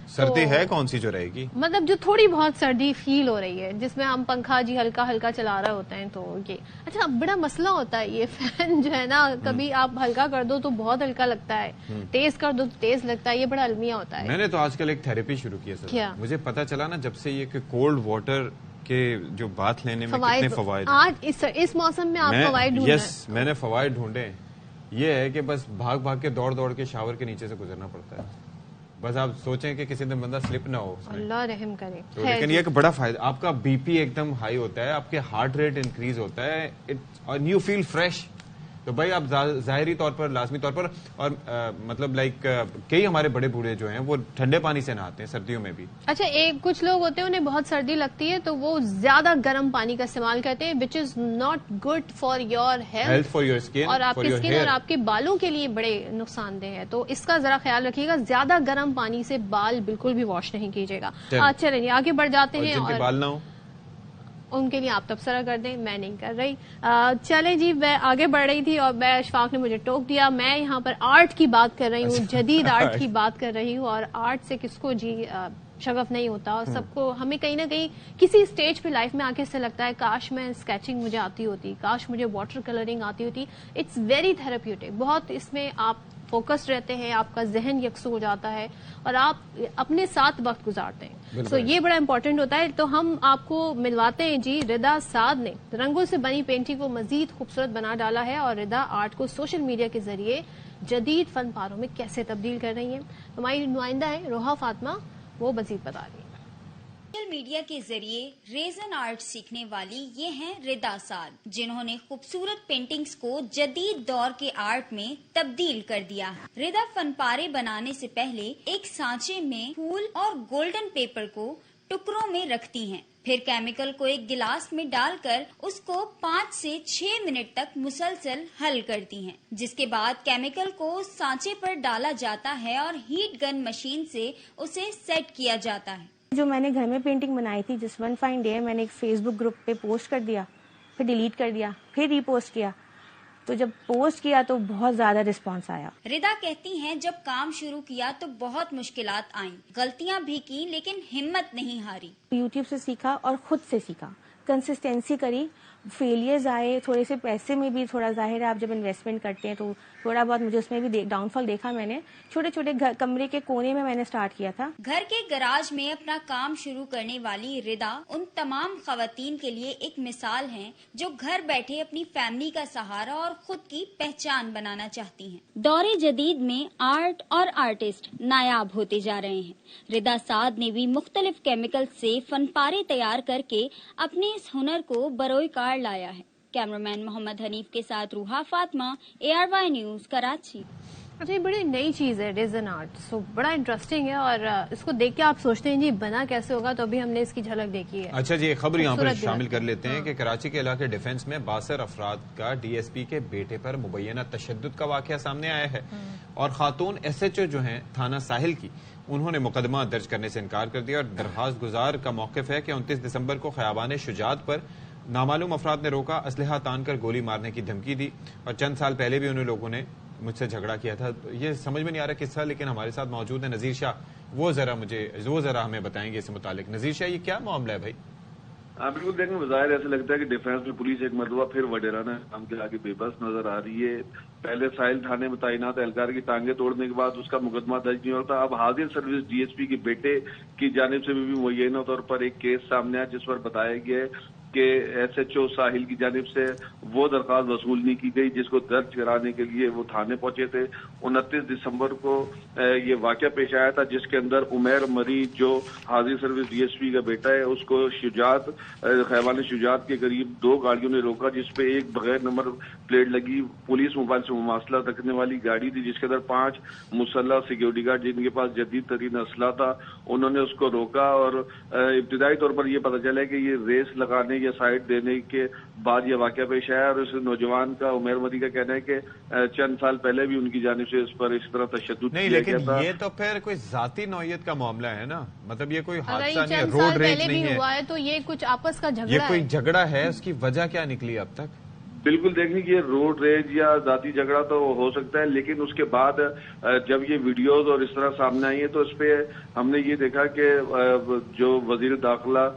سردی ہے کون سی جو رہے گی؟ مطلب جو تھوڑی بہت سردی فیل ہو رہی ہے، جس میں ہم پنکھا جی ہلکا ہلکا چلا رہے ہوتے ہیں. تو یہ اچھا بڑا مسئلہ ہوتا ہے یہ فین جو ہے نا، کبھی آپ ہلکا کر دو تو بہت ہلکا لگتا ہے، تیز کر دو تو تیز لگتا ہے. یہ بڑا المیہ ہوتا ہے. میں نے تو آج کل ایک تھراپی شروع کی ہے سر. کیا؟ مجھے پتا چلا نا جب سے یہ کہ کولڈ واٹر کے جو بات لینے میں کتنے فوائد. آج اس موسم میں آپ فوائد ڈھونڈ رہے ہیں. یس، میں نے فوائد ڈھونڈے. یہ ہے کہ بس بھاگ کے دوڑ کے شاور کے نیچے سے گزرنا پڑتا ہے. بس آپ سوچیں کہ کسی دن بندہ سلپ نہ ہو. اللہ رحم کرے. لیکن یہ ایک بڑا فائدہ، آپ کا بی پی ایک دم ہائی ہوتا ہے، آپ کے ہارٹ ریٹ انکریز ہوتا ہے، اور یو فیل فریش. تو بھائی آپ ظاہری طور پر، لازمی طور پر، اور مطلب لائک کئی ہمارے بڑے بوڑھے جو ہیں وہ ٹھنڈے پانی سے نہاتے ہیں سردیوں میں بھی. اچھا کچھ لوگ ہوتے ہیں انہیں بہت سردی لگتی ہے تو وہ زیادہ گرم پانی کا استعمال کرتے ہیں، which is not good for your health, for your skin, اور آپ کی اسکن اور آپ کے بالوں کے لیے بڑے نقصان دہ ہے. تو اس کا ذرا خیال رکھیے گا. زیادہ گرم پانی سے بال بالکل بھی واش نہیں کیجیے گا. چلیں آگے بڑھ جاتے ہیں. جن کے بال نہ ہو ان کے لیے آپ تبصرہ کر دیں، میں نہیں کر رہی. چلیں جی، میں آگے بڑھ رہی تھی اور اشفاق نے مجھے ٹوک دیا. میں یہاں پر آرٹ کی بات کر رہی ہوں، جدید آرٹ کی بات کر رہی ہوں. اور آرٹ سے کس کو جی شغف نہیں ہوتا، اور سب کو، ہمیں کہیں نہ کہیں کسی اسٹیج پہ لائف میں آ کے سے لگتا ہے کاش میں اسکیچنگ مجھے آتی ہوتی، کاش مجھے واٹر کلرنگ آتی ہوتی. It's very therapeutic. بہت اس میں آپ فوکس رہتے ہیں، آپ کا ذہن یکسو ہو جاتا ہے اور آپ اپنے ساتھ وقت گزارتے ہیں. سو یہ بڑا امپورٹنٹ ہوتا ہے. تو ہم آپ کو ملواتے ہیں جی، ردا سعد نے رنگوں سے بنی پینٹنگ کو مزید خوبصورت بنا ڈالا ہے، اور ردا آرٹ کو سوشل میڈیا کے ذریعے جدید فن پاروں میں کیسے تبدیل کر رہی ہیں. ہماری نمائندہ ہیں روحا فاطمہ، وہ مزید بتا رہی ہیں. سوشل میڈیا کے ذریعے ریزن آرٹ سیکھنے والی یہ ہیں ردا سعد، جنہوں نے خوبصورت پینٹنگز کو جدید دور کے آرٹ میں تبدیل کر دیا. ردا فن پارے بنانے سے پہلے ایک سانچے میں پھول اور گولڈن پیپر کو ٹکڑوں میں رکھتی ہیں، پھر کیمیکل کو ایک گلاس میں ڈال کر اس کو 5 سے 6 منٹ تک مسلسل حل کرتی ہیں، جس کے بعد کیمیکل کو سانچے پر ڈالا جاتا ہے اور ہیٹ گن مشین سے اسے سیٹ کیا جاتا ہے. جو میں نے گھر میں پینٹنگ بنائی تھی، جس ون فائن ڈے میں نے ایک فیس بک گروپ پہ پوسٹ کر دیا، پھر ڈیلیٹ کر دیا، پھر ری پوسٹ کیا. تو جب پوسٹ کیا تو بہت زیادہ رسپانس آیا. ردا کہتی ہیں جب کام شروع کیا تو بہت مشکلات آئیں، غلطیاں بھی کی، لیکن ہمت نہیں ہاری. یوٹیوب سے سیکھا اور خود سے سیکھا، کنسسٹینسی کری. فیلئرز آئے، تھوڑے سے پیسے میں بھی تھوڑا ظاہر ہے، آپ جب انویسٹمنٹ کرتے ہیں تو تھوڑا بہت مجھے اس میں بھی ڈاؤن فال دیکھا. میں نے چھوٹے چھوٹے کمرے کے کونے میں نے سٹارٹ کیا تھا. گھر کے گراج میں اپنا کام شروع کرنے والی ردا ان تمام خواتین کے لیے ایک مثال ہیں جو گھر بیٹھے اپنی فیملی کا سہارا اور خود کی پہچان بنانا چاہتی ہیں. دور جدید میں آرٹ اور آرٹسٹ نایاب ہوتے جا رہے ہیں. ردا سعد نے بھی مختلف کیمیکل سے فن پارے تیار کر کے اپنے اس ہنر کو بروئے کار لایا ہے. کیمرامین محمد حنیف کے ساتھ روحا فاطمہ، ARY نیوز، کراچی. اچھا، یہ بڑی نئی چیز ہے ریزن آرٹ، سو بڑا انٹرسٹنگ ہے، اور اس کو دیکھ کے آپ سوچتے ہیں جی بنا کیسے ہوگا، تو ابھی ہم نے اس کی جھلک دیکھی ہے. اچھا جی، ایک خبر یہاں پر شامل کر لیتے ہیں کہ کراچی کے علاقے ڈیفنس میں 62 افراد کا DSP کے بیٹے پر مبینہ تشدد کا واقعہ سامنے آیا ہے، اور خاتون SHO جو ہیں تھانہ ساحل کی، انہوں نے مقدمہ درج کرنے سے انکار کر دیا. اور درخواست گزار کا موقف ہے کہ 29 دسمبر کو خیابان شجاعت پر نامعلوم افراد نے روکا، اسلحہ تان کر گولی مارنے کی دھمکی دی، اور چند سال پہلے بھی انہوں لوگوں نے مجھ سے جھگڑا کیا تھا. یہ سمجھ میں نہیں آ رہا کس طرح، لیکن ہمارے ساتھ موجود ہے نذیر شاہ وہ ذرا ہمیں بتائیں گے اس سے متعلق. نذیر شاہ، یہ کیا معاملہ ہے بھائی؟ بالکل دیکھیں، بظاہر ایسا لگتا ہے کہ ڈیفینس میں پولیس ایک مرتبہ پھر وڈیرانہ کام کے آگے بے بس نظر آ رہی ہے. پہلے ساحل تھانے میں تعینات اہلکار کی ٹانگیں توڑنے کے بعد اس کا مقدمہ درج نہیں ہوتا. اب حاضر سروس ڈی ایس پی کے بیٹے کی جانب سے بھی معینہ طور پر ایک کیس سامنے آیا جس پر بتایا گیا کہ ایس ایچ او ساحل کی جانب سے وہ درخواست وصول نہیں کی گئی جس کو درج کرانے کے لیے وہ تھانے پہنچے تھے. 29 دسمبر کو یہ واقعہ پیش آیا تھا جس کے اندر عمیر مری جو حاضر سروس ڈی ایس پی کا بیٹا ہے اس کو خیبان شجاعت کے قریب 2 گاڑیوں نے روکا جس پہ ایک بغیر نمبر پلیٹ لگی پولیس موبائل سے مماثلت رکھنے والی گاڑی تھی جس کے اندر 5 مسلح سیکیورٹی گارڈ جن کے پاس جدید ترین اسلحہ تھا. انہوں نے اس کو روکا اور ابتدائی طور پر یہ پتہ چلا کہ یہ ریس لگانے یا سائڈ دینے کے بعد یہ واقعہ پیش آیا. اور اس نوجوان کا عمیر مری کا کہنا ہے کہ چند سال پہلے بھی ان کی جانب سے اس پر اس طرح تشدد نہیں، لیکن یہ تو پھر کوئی ذاتی نوعیت کا معاملہ ہے نا. مطلب یہ کوئی حادثہ نہیں ہے، روڈ ریج نہیں ہے، ہوا ہے تو یہ کچھ آپس کا جھگڑا ہے. یہ کوئی جھگڑا ہے، اس کی وجہ کیا نکلی اب تک؟ بالکل دیکھیں کہ یہ روڈ ریج یا ذاتی جھگڑا تو ہو سکتا ہے، لیکن اس کے بعد جب یہ ویڈیوز اور اس طرح سامنے آئی ہیں تو اس پہ ہم نے یہ دیکھا کہ جو وزیر داخلہ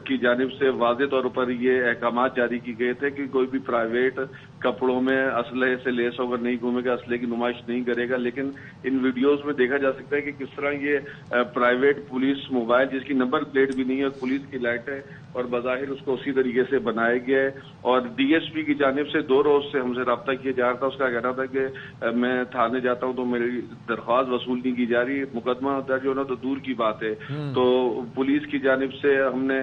کی جانب سے واضح طور پر یہ احکامات جاری کی گئے تھے کہ کوئی بھی پرائیویٹ کپڑوں میں اسلحے سے لیس ہو کر نہیں گھومے گا، اسلحے کی نمائش نہیں کرے گا. لیکن ان ویڈیوز میں دیکھا جا سکتا ہے کہ کس طرح یہ پرائیویٹ پولیس موبائل جس کی نمبر پلیٹ بھی نہیں ہے، پولیس کی لائٹ ہے اور بظاہر اس کو اسی طریقے سے بنایا گیا ہے. اور ڈی ایس پی کی جانب سے 2 روز سے ہم سے رابطہ کیا جا رہا تھا. اس کا کہنا تھا کہ میں تھانے جاتا ہوں تو میری درخواست وصول نہیں کی جا رہی، مقدمہ درج ہونا تو دور کی بات ہے. تو پولیس کی جانب سے ہم نے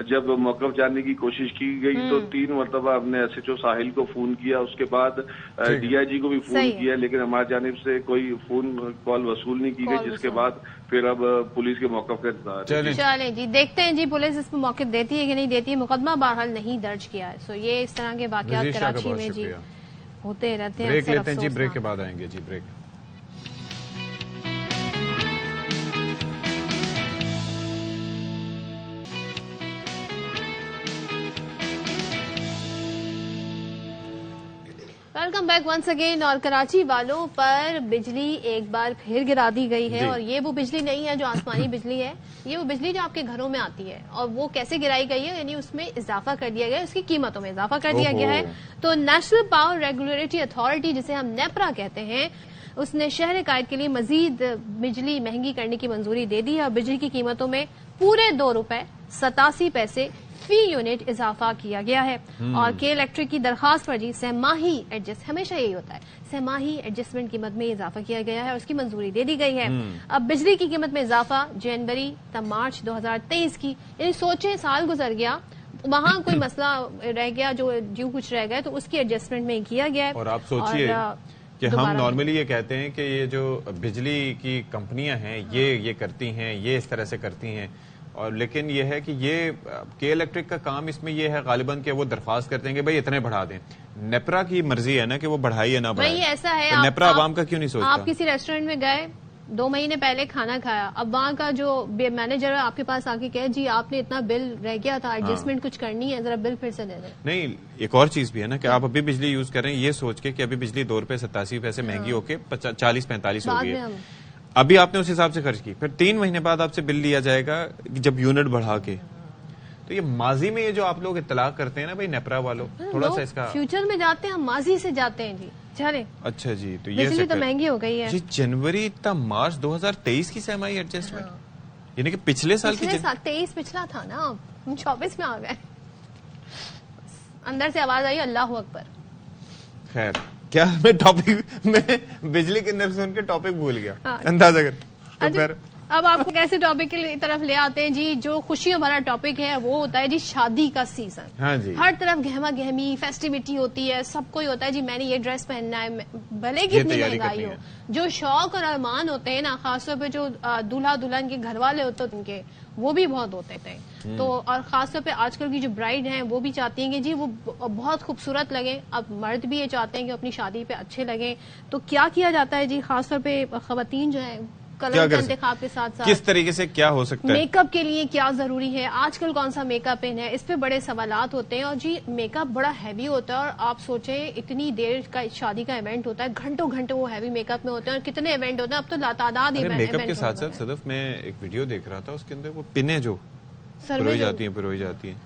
جب موقف جاننے کی کوشش کی گئی تو 3 مرتبہ ہم نے ایس ایچ او ساحل کو فون کیا، اس کے بعد ڈی آئی جی کو بھی فون کیا، لیکن ہماری جانب سے کوئی فون کال وصول نہیں کی گئی، جس کے بعد پھر اب پولیس کے موقف کا انتظار. چلیں جی، دیکھتے ہیں جی پولیس اس پہ موقف دیتی ہے کہ نہیں دیتی ہے. مقدمہ بہرحال نہیں درج کیا ہے. سو یہ اس طرح کے واقعات کراچی میں جی ہوتے رہتے ہیں. بریک لیتے ہیں جی، بریک کے بعد آئیں گے جی. Break. Welcome back once again. اور کراچی والوں پر بجلی ایک بار پھر گرا دی گئی ہے. اور یہ وہ بجلی نہیں ہے جو آسمانی بجلی ہے، یہ وہ بجلی جو آپ کے گھروں میں آتی ہے. اور وہ کیسے گرائی گئی ہے؟ یعنی اس میں اضافہ کر دیا گیا ہے، اس کی قیمتوں میں اضافہ کر دیا گیا ہے. تو نیشنل پاور ریگولیٹری اتھارٹی جسے ہم نیپرا کہتے ہیں، اس نے شہر قائد کے لیے مزید بجلی مہنگی کرنے کی منظوری دے دی ہے. اور بجلی کی قیمتوں میں پورے 2 روپے 87 پیسے فی یونٹ اضافہ کیا گیا ہے. اور کے الیکٹرک کی درخواست پر جی سہ-ماہی ایڈجسٹ، ہمیشہ یہی ہوتا ہے، سہ-ماہی ایڈجسٹمنٹ قیمت میں اضافہ کیا گیا ہے اور اس کی منظوری دے دی گئی ہے. اب بجلی کی قیمت میں اضافہ جنوری تا مارچ 2023 کی، یعنی سوچیں سال گزر گیا، وہاں کوئی مسئلہ رہ گیا جو کچھ رہ گیا تو اس کی ایڈجسٹمنٹ میں کیا گیا ہے. اور آپ سوچئے کہ ہم نارملی یہ کہتے ہیں کہ یہ جو بجلی کی کمپنیاں ہیں یہ کرتی ہیں، یہ اس طرح سے کرتی ہیں، اور لیکن یہ ہے کہ یہ کے الیکٹرک کا کام اس میں یہ ہے غالباً کہ وہ درخواست کرتے ہیں کہ بھائی اتنے بڑھا دیں. نیپرا کی مرضی ہے نا کہ وہ بڑھائی یا نہ بڑھائی. ایسا ہے نیپرا عوام کا کیوں نہیں سوچتا؟ آپ کسی ریسٹورینٹ میں گئے 2 مہینے پہلے کھانا کھایا، اب وہاں کا جو مینیجر آپ کے پاس آ کے کہے جی آپ نے اتنا بل رہ گیا تھا، ایڈجسٹمنٹ کچھ کرنی ہے، ذرا بل پھر سے دے دیں. نہیں، ایک اور چیز بھی ہے نا کہ آپ ابھی بجلی یوز کر رہے ہیں یہ سوچ کے کہ ابھی بجلی 2 روپے 87 پیسے مہنگی ہو کے 40-45 ہو گئی ہے. ابھی آپ نے اس حساب سے خرچ کی، پھر 3 مہینے بعد آپ سے بل لیا جائے گا جب یونٹ بڑھا کے. تو یہ ماضی میں یہ جو آپ لوگ اطلاع کرتے ہیں نا بھائی نیپرا والوں، تھوڑا سا اس کا فیوچر میں جاتے ہیں، ہم ماضی سے جاتے ہیں جی. چلیں اچھا جی، تو یہ بجلی تو مہنگی ہو گئی ہے جی. جنوری تا مارچ 2023 کی سہ-ماہی ایڈجسٹمنٹ، یعنی کہ پچھلے سال کی 23 پچھلا تھا نا، ہم 24 میں آ گئے. اندر سے آواز آئی اللہ اکبر. خیر، کیا میں ٹاپک میں بجلی کے اندر سن کے ٹاپک بھول گیا اندازہ کر. اب آپ کو کیسے ٹاپک کی طرف لے آتے ہیں جی؟ جو خوشیوں بھرا ٹاپک ہے وہ ہوتا ہے جی شادی کا سیزن. ہاں جی، ہر طرف گہما گہمی فیسٹیوٹی ہوتی ہے، سب کو ہی ہوتا ہے جی میں نے یہ ڈریس پہننا ہے، بھلے کتنی مہنگائی ہو. جو شوق اور ارمان ہوتے ہیں نا، خاص طور پہ جو دلہا دلہن کے گھر والے ہوتے ہیں ان کے، وہ بھی بہت ہوتے تھے. تو اور خاص طور پہ آج کل کی جو برائڈ ہیں وہ بھی چاہتی ہیں کہ جی وہ بہت خوبصورت لگیں. اب مرد بھی یہ چاہتے ہیں کہ اپنی شادی پہ اچھے لگیں. تو کیا کیا جاتا ہے جی؟ خاص طور پہ خواتین جو ہیں کلر کا انتخاب کے ساتھ ساتھ کس طریقے سے کیا ہو سکتا ہے، میک اپ کے لیے کیا ضروری ہے، آج کل کون سا میک اپ ان ہے، اس پہ بڑے سوالات ہوتے ہیں. اور جی میک اپ بڑا ہیوی ہوتا ہے، اور آپ سوچیں اتنی دیر کا شادی کا ایونٹ ہوتا ہے، گھنٹوں گھنٹوں وہ ہیوی میک اپ میں ہوتے ہیں، اور کتنے ایونٹ ہوتے ہیں، اب تو لاتعداد ہی میک اپ کے ساتھ ساتھ صدف میں ایک ویڈیو دیکھ رہا تھا، اس کے اندر وہ پنیں جو پروئی جاتی ہیں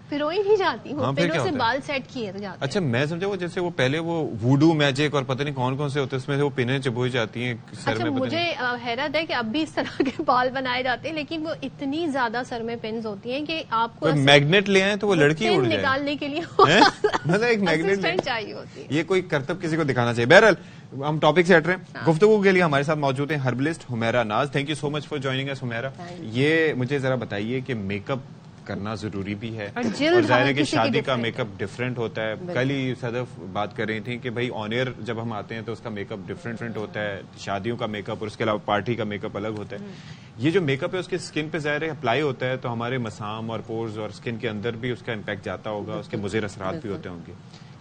پروئی نہیں جاتی، وہ پنوں سے بال سیٹ کیے جاتے ہیں. اچھا میں سمجھا وہ جیسے وہ پہلے وہ ووڈو میجک اور پتہ نہیں کون کون سے ہوتے ہیں، اس میں سے وہ پنیں چبوئی جاتی ہیں سر میں. مجھے حیرت ہے کہ اب بھی اس طرح کے بال بنائے جاتے ہیں، لیکن وہ اتنی زیادہ سر میں پنز ہوتی ہیں کہ آپ کو میگنیٹ لے آئیں تو وہ لڑکی اڑ جائے نکالنے کے لیے مطلب ایک میگنیٹ چاہیے ہوتی ہے. یہ کوئی کرتب کسی کو دکھانا چاہیے. بہرحال ہم ٹاپک سے ہٹ رہے ہیں. گفتگو کے لیے ہمارے ساتھ موجود ہیں herbalist Humaira Naz. Thank you so much for joining us Humaira. یہ مجھے ذرا بتائیے کہ میک اپ کرنا ضروری بھی ہے، اور ظاہر ہے کہ شادی کا میک اپ ڈفرینٹ ہوتا ہے. کل ہی صدف بات کر رہی تھیں کہ بھائی آن ایئر جب ہم آتے ہیں تو اس کا میک اپ ڈفرینٹ ہوتا ہے، شادیوں کا میک اپ اور اس کے علاوہ پارٹی کا میک اپ الگ ہوتا ہے. یہ جو میک اپ ہے اس کے اسکن پہ ظاہر ہے اپلائی ہوتا ہے تو ہمارے مسام اور پورز اور اسکن کے اندر بھی اس کا امپیکٹ جاتا ہوگا، اس کے مضر اثرات بھی ہوتے ہوں گے.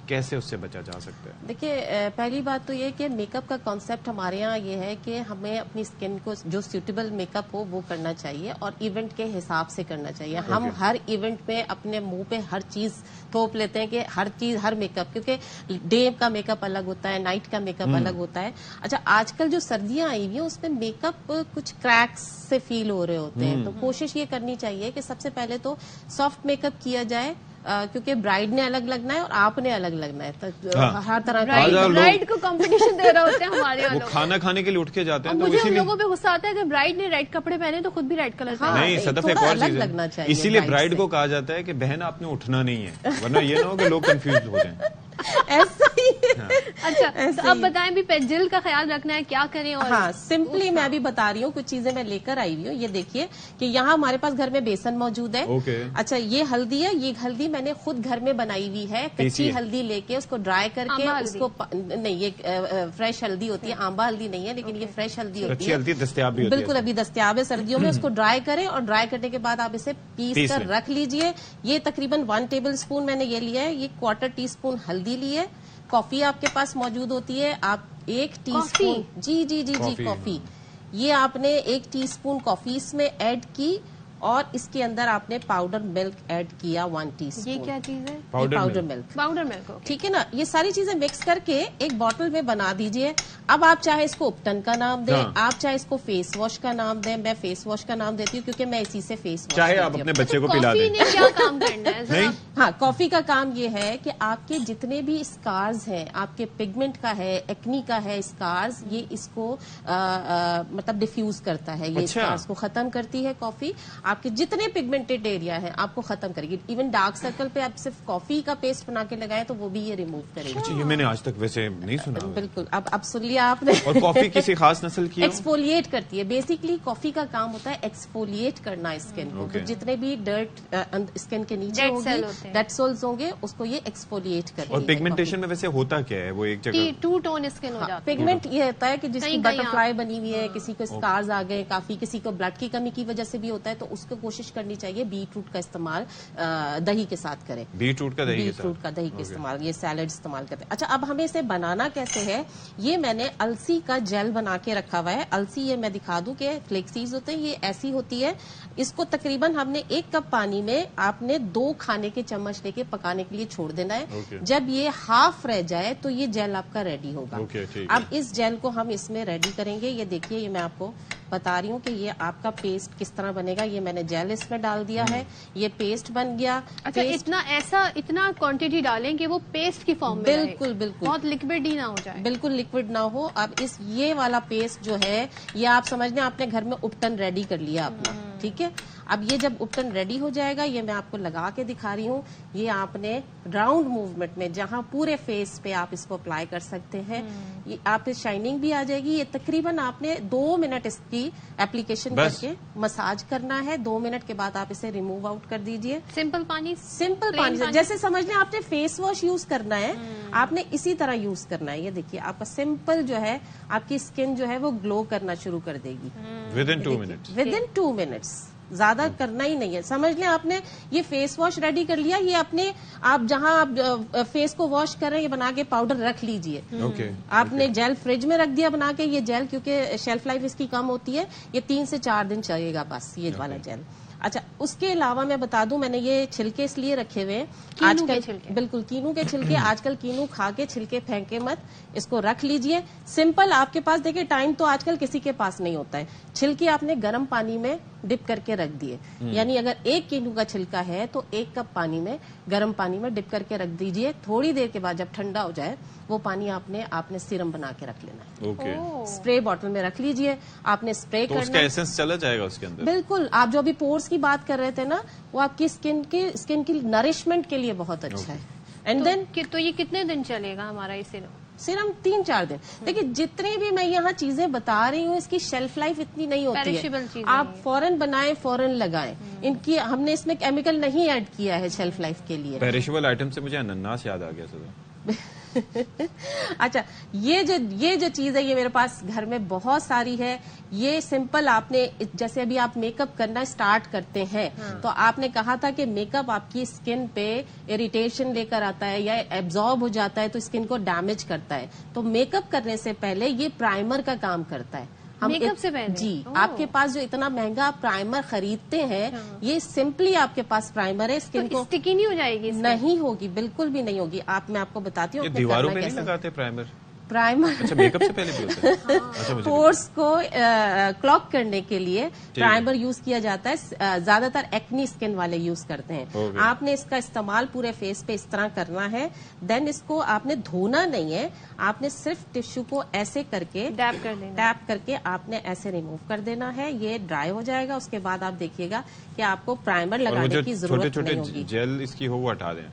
کیسے اس سے بچا جا سکتا ہے؟ دیکھیے پہلی بات تو یہ کہ میک اپ کا کانسیپٹ ہمارے یہاں یہ ہے کہ ہمیں اپنی اسکن کو جو سیوٹیبل میک اپ ہو وہ کرنا چاہیے اور ایونٹ کے حساب سے کرنا چاہیے. ہم ہر ایونٹ میں اپنے منہ پہ ہر چیز تھوپ لیتے ہیں کہ ہر میک اپ، کیونکہ ڈے کا میک اپ الگ ہوتا ہے، نائٹ کا میک اپ الگ ہوتا ہے. اچھا آج کل جو سردیاں آئی ہوئی ہیں اس میں میک اپ کچھ کریکس سے فیل ہو رہے ہوتے ہیں، تو کوشش یہ کرنی چاہیے کہ سب سے پہلے تو سافٹ میک اپ کیا جائے، کیونکہ برائڈ نے الگ لگنا ہے اور آپ نے الگ لگنا ہے. تو ہر طرح برائڈ کو کمپٹیشن دے رہے ہوتے ہیں ہمارے وہ کھانا کھانے کے لیے اٹھ کے جاتے ہیں. مجھے ان لوگوں پہ غصہ آتا ہے کہ برائڈ نے ریڈ کپڑے پہنے تو خود بھی ریڈ کلر نہیں. صدف ایک اور چیز ہے، اسی لیے برائڈ کو کہا جاتا ہے کہ بہن آپ نے اٹھنا نہیں ہے، ورنہ یہ نہ ہو کہ لوگ کنفیوز ہو جائیں. ایسا ہی. اچھا اب بتائیں بھی جلد کا خیال رکھنا ہے کیا کریں؟ اور ہاں سمپلی میں بھی بتا رہی ہوں، کچھ چیزیں میں لے کر آئی ہوئی ہوں. یہ دیکھیے کہ یہاں ہمارے پاس گھر میں بیسن موجود ہے. اچھا یہ ہلدی ہے، یہ ہلدی میں نے خود گھر میں بنائی ہوئی ہے. کچی ہلدی لے کے اس کو ڈرائی کر کے اس کو نہیں، یہ فریش ہلدی ہوتی ہے، آمبا ہلدی نہیں ہے لیکن یہ فریش ہلدی ہوتی ہے، بالکل ابھی دستیاب ہے سردیوں میں. اس کو ڈرائی کریں اور ڈرائی کرنے کے بعد آپ اسے پیس کر رکھ لیجئے. یہ تقریباً 1 ٹیبل اسپون میں نے یہ لیا ہے. یہ 1/4 ٹی اسپون ہلدی لی ہے. کافی آپ کے پاس موجود ہوتی ہے، آپ 1 ٹی اسپون جی کافی، یہ آپ نے 1 ٹی اسپون کافی اس میں ایڈ کی اور اس کے اندر آپ نے پاؤڈر ملک ایڈ کیا 1 ٹی اسپون. یہ کیا چیز ہے؟ پاؤڈر ملک. ٹھیک ہے نا. یہ ساری چیزیں مکس کر کے ایک بوٹل میں بنا دیجئے. اب آپ چاہے اس کو اپٹن کا نام دیں، آپ چاہے اس کو فیس واش کا نام دیں. میں فیس واش کا نام دیتی ہوں کیونکہ میں اسی سے فیس واش چاہے آپ اپنے بچے کو پلا دیں. کیا کام کرنا ہے؟ ہاں کافی کا کام یہ ہے کہ آپ کے جتنے بھی اسکارز ہیں، آپ کے پگمنٹ کا ہے، ایکنی کا ہے اسکارز، یہ اس کو مطلب ڈیفیوز کرتا ہے، یہ اسکارز کو ختم کرتی ہے کافی. آپ کے جتنے پگمنٹڈ ایریا ہیں آپ کو ختم کرے گی. ایون ڈارک سرکل پہ آپ صرف کافی کا پیسٹ بنا کے لگائیں تو وہ بھی یہ ریموو کرے گی. یہ میں نے آج تک ویسے نہیں سنا. بالکل. اب سن لیا آپ نے. اور کافی کسی خاص نسل کی ایکسفولیٹ کرتی ہے. بیسکلی کافی کا کام ہوتا ہے ایکسفولیٹ کرنا اسکن کو. جتنے بھی ڈرٹ اسکن کے نیچے ڈیڈ سیلز ہوں گے اس کو یہ ایکسفولیٹ کرتی ہے. اور پگمنٹیشن میں ویسے ہوتا کیا ہے؟ وہ ایک جگہ 2 ٹون اسکن ہو جاتا ہے. پگمنٹ یہ ہوتا ہے کہ جس کی بٹر فلائی بنی ہوئی ہے، کسی کو اسکارز آ گئے، کافی کسی کو بلڈ کی کمی کی وجہ سے بھی ہوتا ہے، تو اس کو کوشش کرنی چاہیے بیٹ روٹ کا استعمال دہی کے ساتھ کریں. بیٹ روٹ کا دہی کے استعمال، یہ سیلڈ استعمال کرتے ہیں. اچھا اب ہمیں اسے بنانا کیسے ہے؟ یہ میں نے السی کا جیل بنا کے رکھا ہوا ہے. السی یہ میں دکھا دوں کہ فلیکس سیڈز ہوتے ہیں، یہ ایسی ہوتی ہے. اس کو تقریباً ہم نے 1 کپ پانی میں آپ نے 2 کھانے کے چمچ لے کے پکانے کے لیے چھوڑ دینا ہے. جب یہ ہاف رہ جائے تو یہ جیل آپ کا ریڈی ہوگا. اب اس جیل کو ہم اس میں ریڈی کریں گے. یہ دیکھیے یہ میں آپ کو بتا رہی ہوں کہ یہ آپ کا پیسٹ کس طرح بنے گا. یہ میں نے جیل اس میں ڈال دیا ہے، یہ پیسٹ بن گیا. اچھا اتنا کوانٹٹی ڈالیں کہ وہ پیسٹ کی فارم میں بالکل بہت لکوڈ ہی نہ ہو جائے. بالکل لکوڈ نہ ہو. اب یہ والا پیسٹ جو ہے یہ آپ سمجھ لیں آپ نے گھر میں اپٹن ریڈی کر لیا اپنا. ٹھیک ہے. اب یہ جب اپٹن ریڈی ہو جائے گا، یہ میں آپ کو لگا کے دکھا رہی ہوں. یہ آپ نے راؤنڈ موومنٹ میں جہاں پورے فیس پہ آپ اس کو اپلائی کر سکتے ہیں. یہ آپ کی شائننگ بھی آ جائے گی. یہ تقریباً آپ نے 2 منٹ اس کی اپلیکیشن کر کے مساج کرنا ہے. 2 منٹ کے بعد آپ اسے ریموو آؤٹ کر دیجئے. سمپل پانی سے جیسے سمجھ لیں آپ نے فیس واش یوز کرنا ہے، آپ نے اسی طرح یوز کرنا ہے. یہ دیکھیے آپ کا سمپل جو ہے آپ کی اسکن جو ہے وہ گلو کرنا شروع کر دے گی ودن 2 منٹس. زیادہ کرنا ہی نہیں ہے. سمجھ لیں آپ نے یہ فیس واش ریڈی کر لیا, یہ اپنے آپ جہاں آپ فیس کو واش کر رہے ہیں یہ بنا کے پاؤڈر رکھ لیجئے. آپ نے جیل فریج میں رکھ دیا بنا کے, یہ جیل کیونکہ شیلف لائف اس کی کم ہوتی ہے, یہ 3 سے 4 دن چلے گا بس یہ والا جیل. اچھا اس کے علاوہ میں بتا دوں میں نے یہ چھلکے اس لیے رکھے ہوئے آج کل, بالکل کینو کے چھلکے, آج کل کینو کھا کے چھلکے پھینکے مت, اس کو رکھ لیجئے سمپل. آپ کے پاس دیکھیں ٹائم تو آج کل کسی کے پاس نہیں ہوتا ہے. چھلکے آپ نے گرم پانی میں ڈپ کر کے رکھ دیے, یعنی اگر 1 کینو کا چھلکا ہے تو 1 کپ پانی میں گرم پانی میں ڈپ کر کے رکھ دیجئے. تھوڑی دیر کے بعد جب ٹھنڈا ہو جائے وہ پانی آپ نے سیرم بنا کے رکھ لینا ہے. اسپرے بوٹل میں رکھ لیجئے, آپ نے اسپرے کرنا, اس کا ایسنس چلا جائے گا اس کے اندر. بالکل. آپ جو ابھی پورس کی بات کر رہے تھے نا, وہ آپ کی اسکن کی نرشمنٹ کے لیے بہت اچھا ہے. اینڈ دین تو یہ کتنے دن چلے گا ہمارا یہ سیرم 3-4 دن. دیکھیں جتنی بھی میں یہاں چیزیں بتا رہی ہوں اس کی شیلف لائف اتنی نہیں ہوتی ہے. آپ فوراً بنائیں فوراً لگائیں. ان کی ہم نے اس میں کیمیکل نہیں ایڈ کیا ہے شیلف لائف کے لیے. پیریشیبل آئٹم سے مجھے انناس یاد آ گیا سر. اچھا یہ جو چیز ہے یہ میرے پاس گھر میں بہت ساری ہے. یہ سمپل آپ نے جیسے ابھی آپ میک اپ کرنا اسٹارٹ کرتے ہیں تو آپ نے کہا تھا کہ میک اپ آپ کی اسکن پہ اریٹیشن لے کر آتا ہے یا ایبزارب ہو جاتا ہے تو اسکن کو ڈیمیج کرتا ہے. تو میک اپ کرنے سے پہلے یہ پرائمر کا کام کرتا ہے. میک اپ سے پہلے جی آپ کے پاس جو اتنا مہنگا آپ پرائمر خریدتے ہیں یہ سمپلی آپ کے پاس پرائمر ہے. اسکن کو اسٹکی نہیں ہو جائے گی؟ نہیں ہوگی, بالکل بھی نہیں ہوگی. میں آپ کو بتاتی ہوں دیواروں میں نہیں لگاتے پرائمر. اچھا میک اپ سے پہلے بھی ہوتا ہے. پورس کو کلاک کرنے کے لیے پرائمر یوز کیا جاتا ہے. زیادہ تر ایکنی اسکن والے یوز کرتے ہیں. آپ نے اس کا استعمال پورے فیس پہ اس طرح کرنا ہے. دین اس کو آپ نے دھونا نہیں ہے, آپ نے صرف ٹشو کو ایسے کر کے ٹیپ کر کے آپ نے ایسے ریموو کر دینا ہے. یہ ڈرائی ہو جائے گا. اس کے بعد آپ دیکھیے گا کہ آپ کو پرائمر لگانے کی ضرورت نہیں ہوگی. جیل اس کی ہو وہ ہٹا دیں.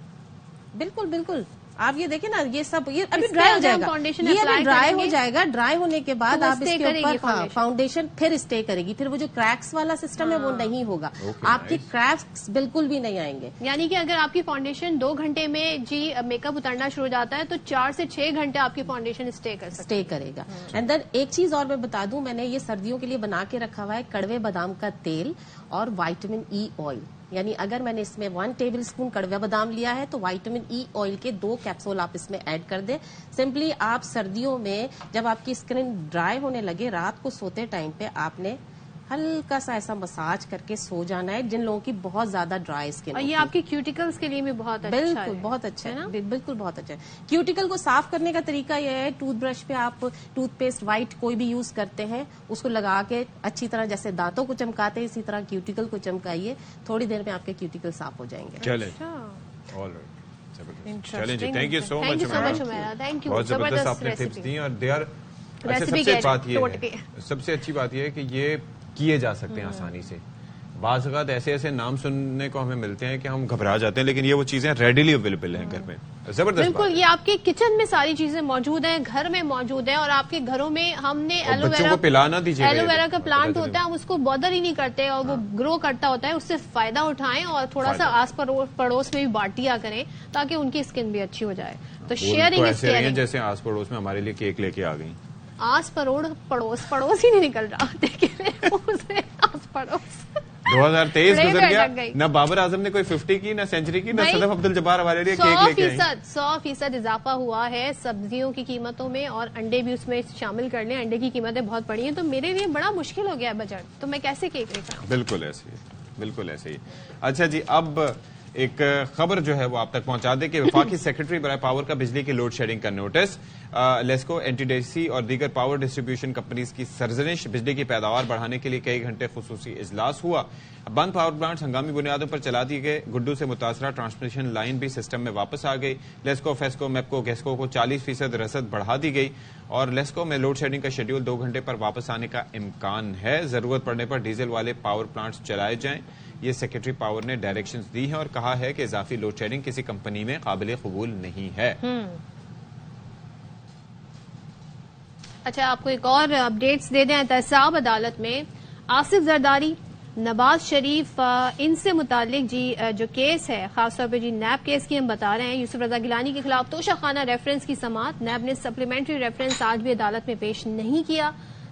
بالکل بالکل. آپ یہ دیکھیں نا یہ سب یہ ابھی ڈرائی ہو جائے گا. یہ ابھی ڈرائی ہو جائے گا. ڈرائی ہونے کے بعد آپ اس کے اوپر فاؤنڈیشن پھر اسٹے کرے گی. پھر وہ جو کریکس والا سسٹم ہے وہ نہیں ہوگا. آپ کی کریکس بالکل بھی نہیں آئیں گے. یعنی کہ اگر آپ کی فاؤنڈیشن 2 گھنٹے میں جی میک اپ اترنا شروع ہو جاتا ہے تو 4 سے 6 گھنٹے آپ کی فاؤنڈیشن اسٹے کرے گا. اینڈ دین ایک چیز اور میں بتا دوں, میں نے یہ سردیوں کے لیے بنا کے رکھا ہوا ہے کڑوے بادام کا تیل اور وائٹامن ای آئل. یعنی اگر میں نے اس میں 1 ٹیبل اسپون کڑوا بادام لیا ہے تو وائٹامن ای آئل کے 2 کیپسول آپ اس میں ایڈ کر دیں. سمپلی آپ سردیوں میں جب آپ کی اسکن ڈرائی ہونے لگے رات کو سوتے ٹائم پہ آپ نے ہلکا سا ایسا مساج کر کے سو جانا ہے. جن لوگوں کی بہت زیادہ ڈرائی اسکن اور یہ آپ کی کیوٹیکلز کے لیے بھی بہت اچھا ہے. بالکل بہت اچھا ہے, بالکل بہت اچھا ہے. کیوٹیکل کو صاف کرنے کا طریقہ یہ ہے ٹوتھ برش پہ آپ ٹوتھ پیسٹ وائٹ کوئی بھی یوز کرتے ہیں اس کو لگا کے اچھی طرح جیسے دانتوں کو چمکاتے ہیں اسی طرح کیوٹیکل کو چمکائیے. تھوڑی دیر میں آپ کے کیوٹیکل صاف ہو جائیں گے. تھینک یو سو مچ. بہت زبردست آپ نے ٹپس دی. اور سب سے اچھی بات یہ ہے کہ یہ کیے جا سکتے ہیں آسانی سے. بعض اوقات ایسے نام سننے کو ہمیں ملتے ہیں کہ ہم گھبرا جاتے ہیں لیکن یہ وہ چیزیں ریڈیلی اویلیبل ہیں گھر میں. زبردست. بالکل یہ آپ کے کچن میں ساری چیزیں موجود ہیں, گھر میں موجود ہیں. اور آپ کے گھروں میں ہم نے ایلوویرا کا پلانٹ ہوتا ہے, ہم اس کو بادر ہی نہیں کرتے اور وہ گرو کرتا ہوتا ہے. اس سے فائدہ اٹھائیں اور تھوڑا سا آس پڑوس میں بھی بانٹ دیا کریں تاکہ ان کی اسکن بھی اچھی ہو جائے. تو شیئرنگ جیسے آس پڑوس میں ہمارے لیے کیک لے کے آ گئی. آس پڑوس ہی نہیں نکل رہا. آس پڑوس 2023 گزر گیا, نہ بابر اعظم نے کوئی 50 کی, نہ سینچری کی, نہ صدف عبد الجبار ہمارے لیے کیک لے کے آئے. 100% اضافہ ہوا ہے سبزیوں کی قیمتوں میں اور انڈے بھی اس میں شامل کر لیں. انڈے کی قیمتیں بہت بڑی ہیں تو میرے لیے بڑا مشکل ہو گیا ہے بجٹ. تو میں کیسے کیک لے کر آؤں؟ بالکل ایسے ہی. اچھا جی, اب ایک خبر جو ہے وہ آپ تک پہنچا دے کہ وفاقی سیکرٹری برائے پاور کا بجلی کی لوڈ شیڈنگ کا notice. LESCO, N T D C اور دیگر پاور ڈسٹریبیوشن کمپنیز کی سرزنش. بجلی کی پیداوار بڑھانے کے لیے کئی گھنٹے خصوصی اجلاس ہوا. بند پاور پلانٹس ہنگامی بنیادوں پر چلا دیے گئے. گڈو سے متاثرہ ٹرانسمیشن لائن بھی سسٹم میں واپس آ گئی. لیسکو, فیسکو, میپکو, گیسکو کو 40% رسد بڑھا دی گئی اور لیسکو میں لوڈ شیڈنگ کا شیڈیول 2 گھنٹے پر واپس آنے کا امکان ہے. ضرورت پڑنے پر ڈیزل والے پاور پلانٹس چلائے جائیں. یہ سیکرٹری پاور نے ڈائریکشنز دی ہیں اور کہا ہے کہ اضافی لوڈ شیڈنگ کسی کمپنی میں قابل قبول نہیں ہے. اچھا, آپ کو ایک اور اپڈیٹس دے دیں. احتساب عدالت میں آصف زرداری, نواز شریف, ان سے متعلق جی جو کیس ہے خاص طور پہ جی نیب کیس کی ہم بتا رہے ہیں. یوسف رضا گیلانی کے خلاف توشہ خانہ ریفرنس کی سماعت. نیب نے سپلیمنٹری ریفرنس آج بھی عدالت میں پیش نہیں کیا.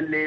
NA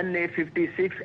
NA 56,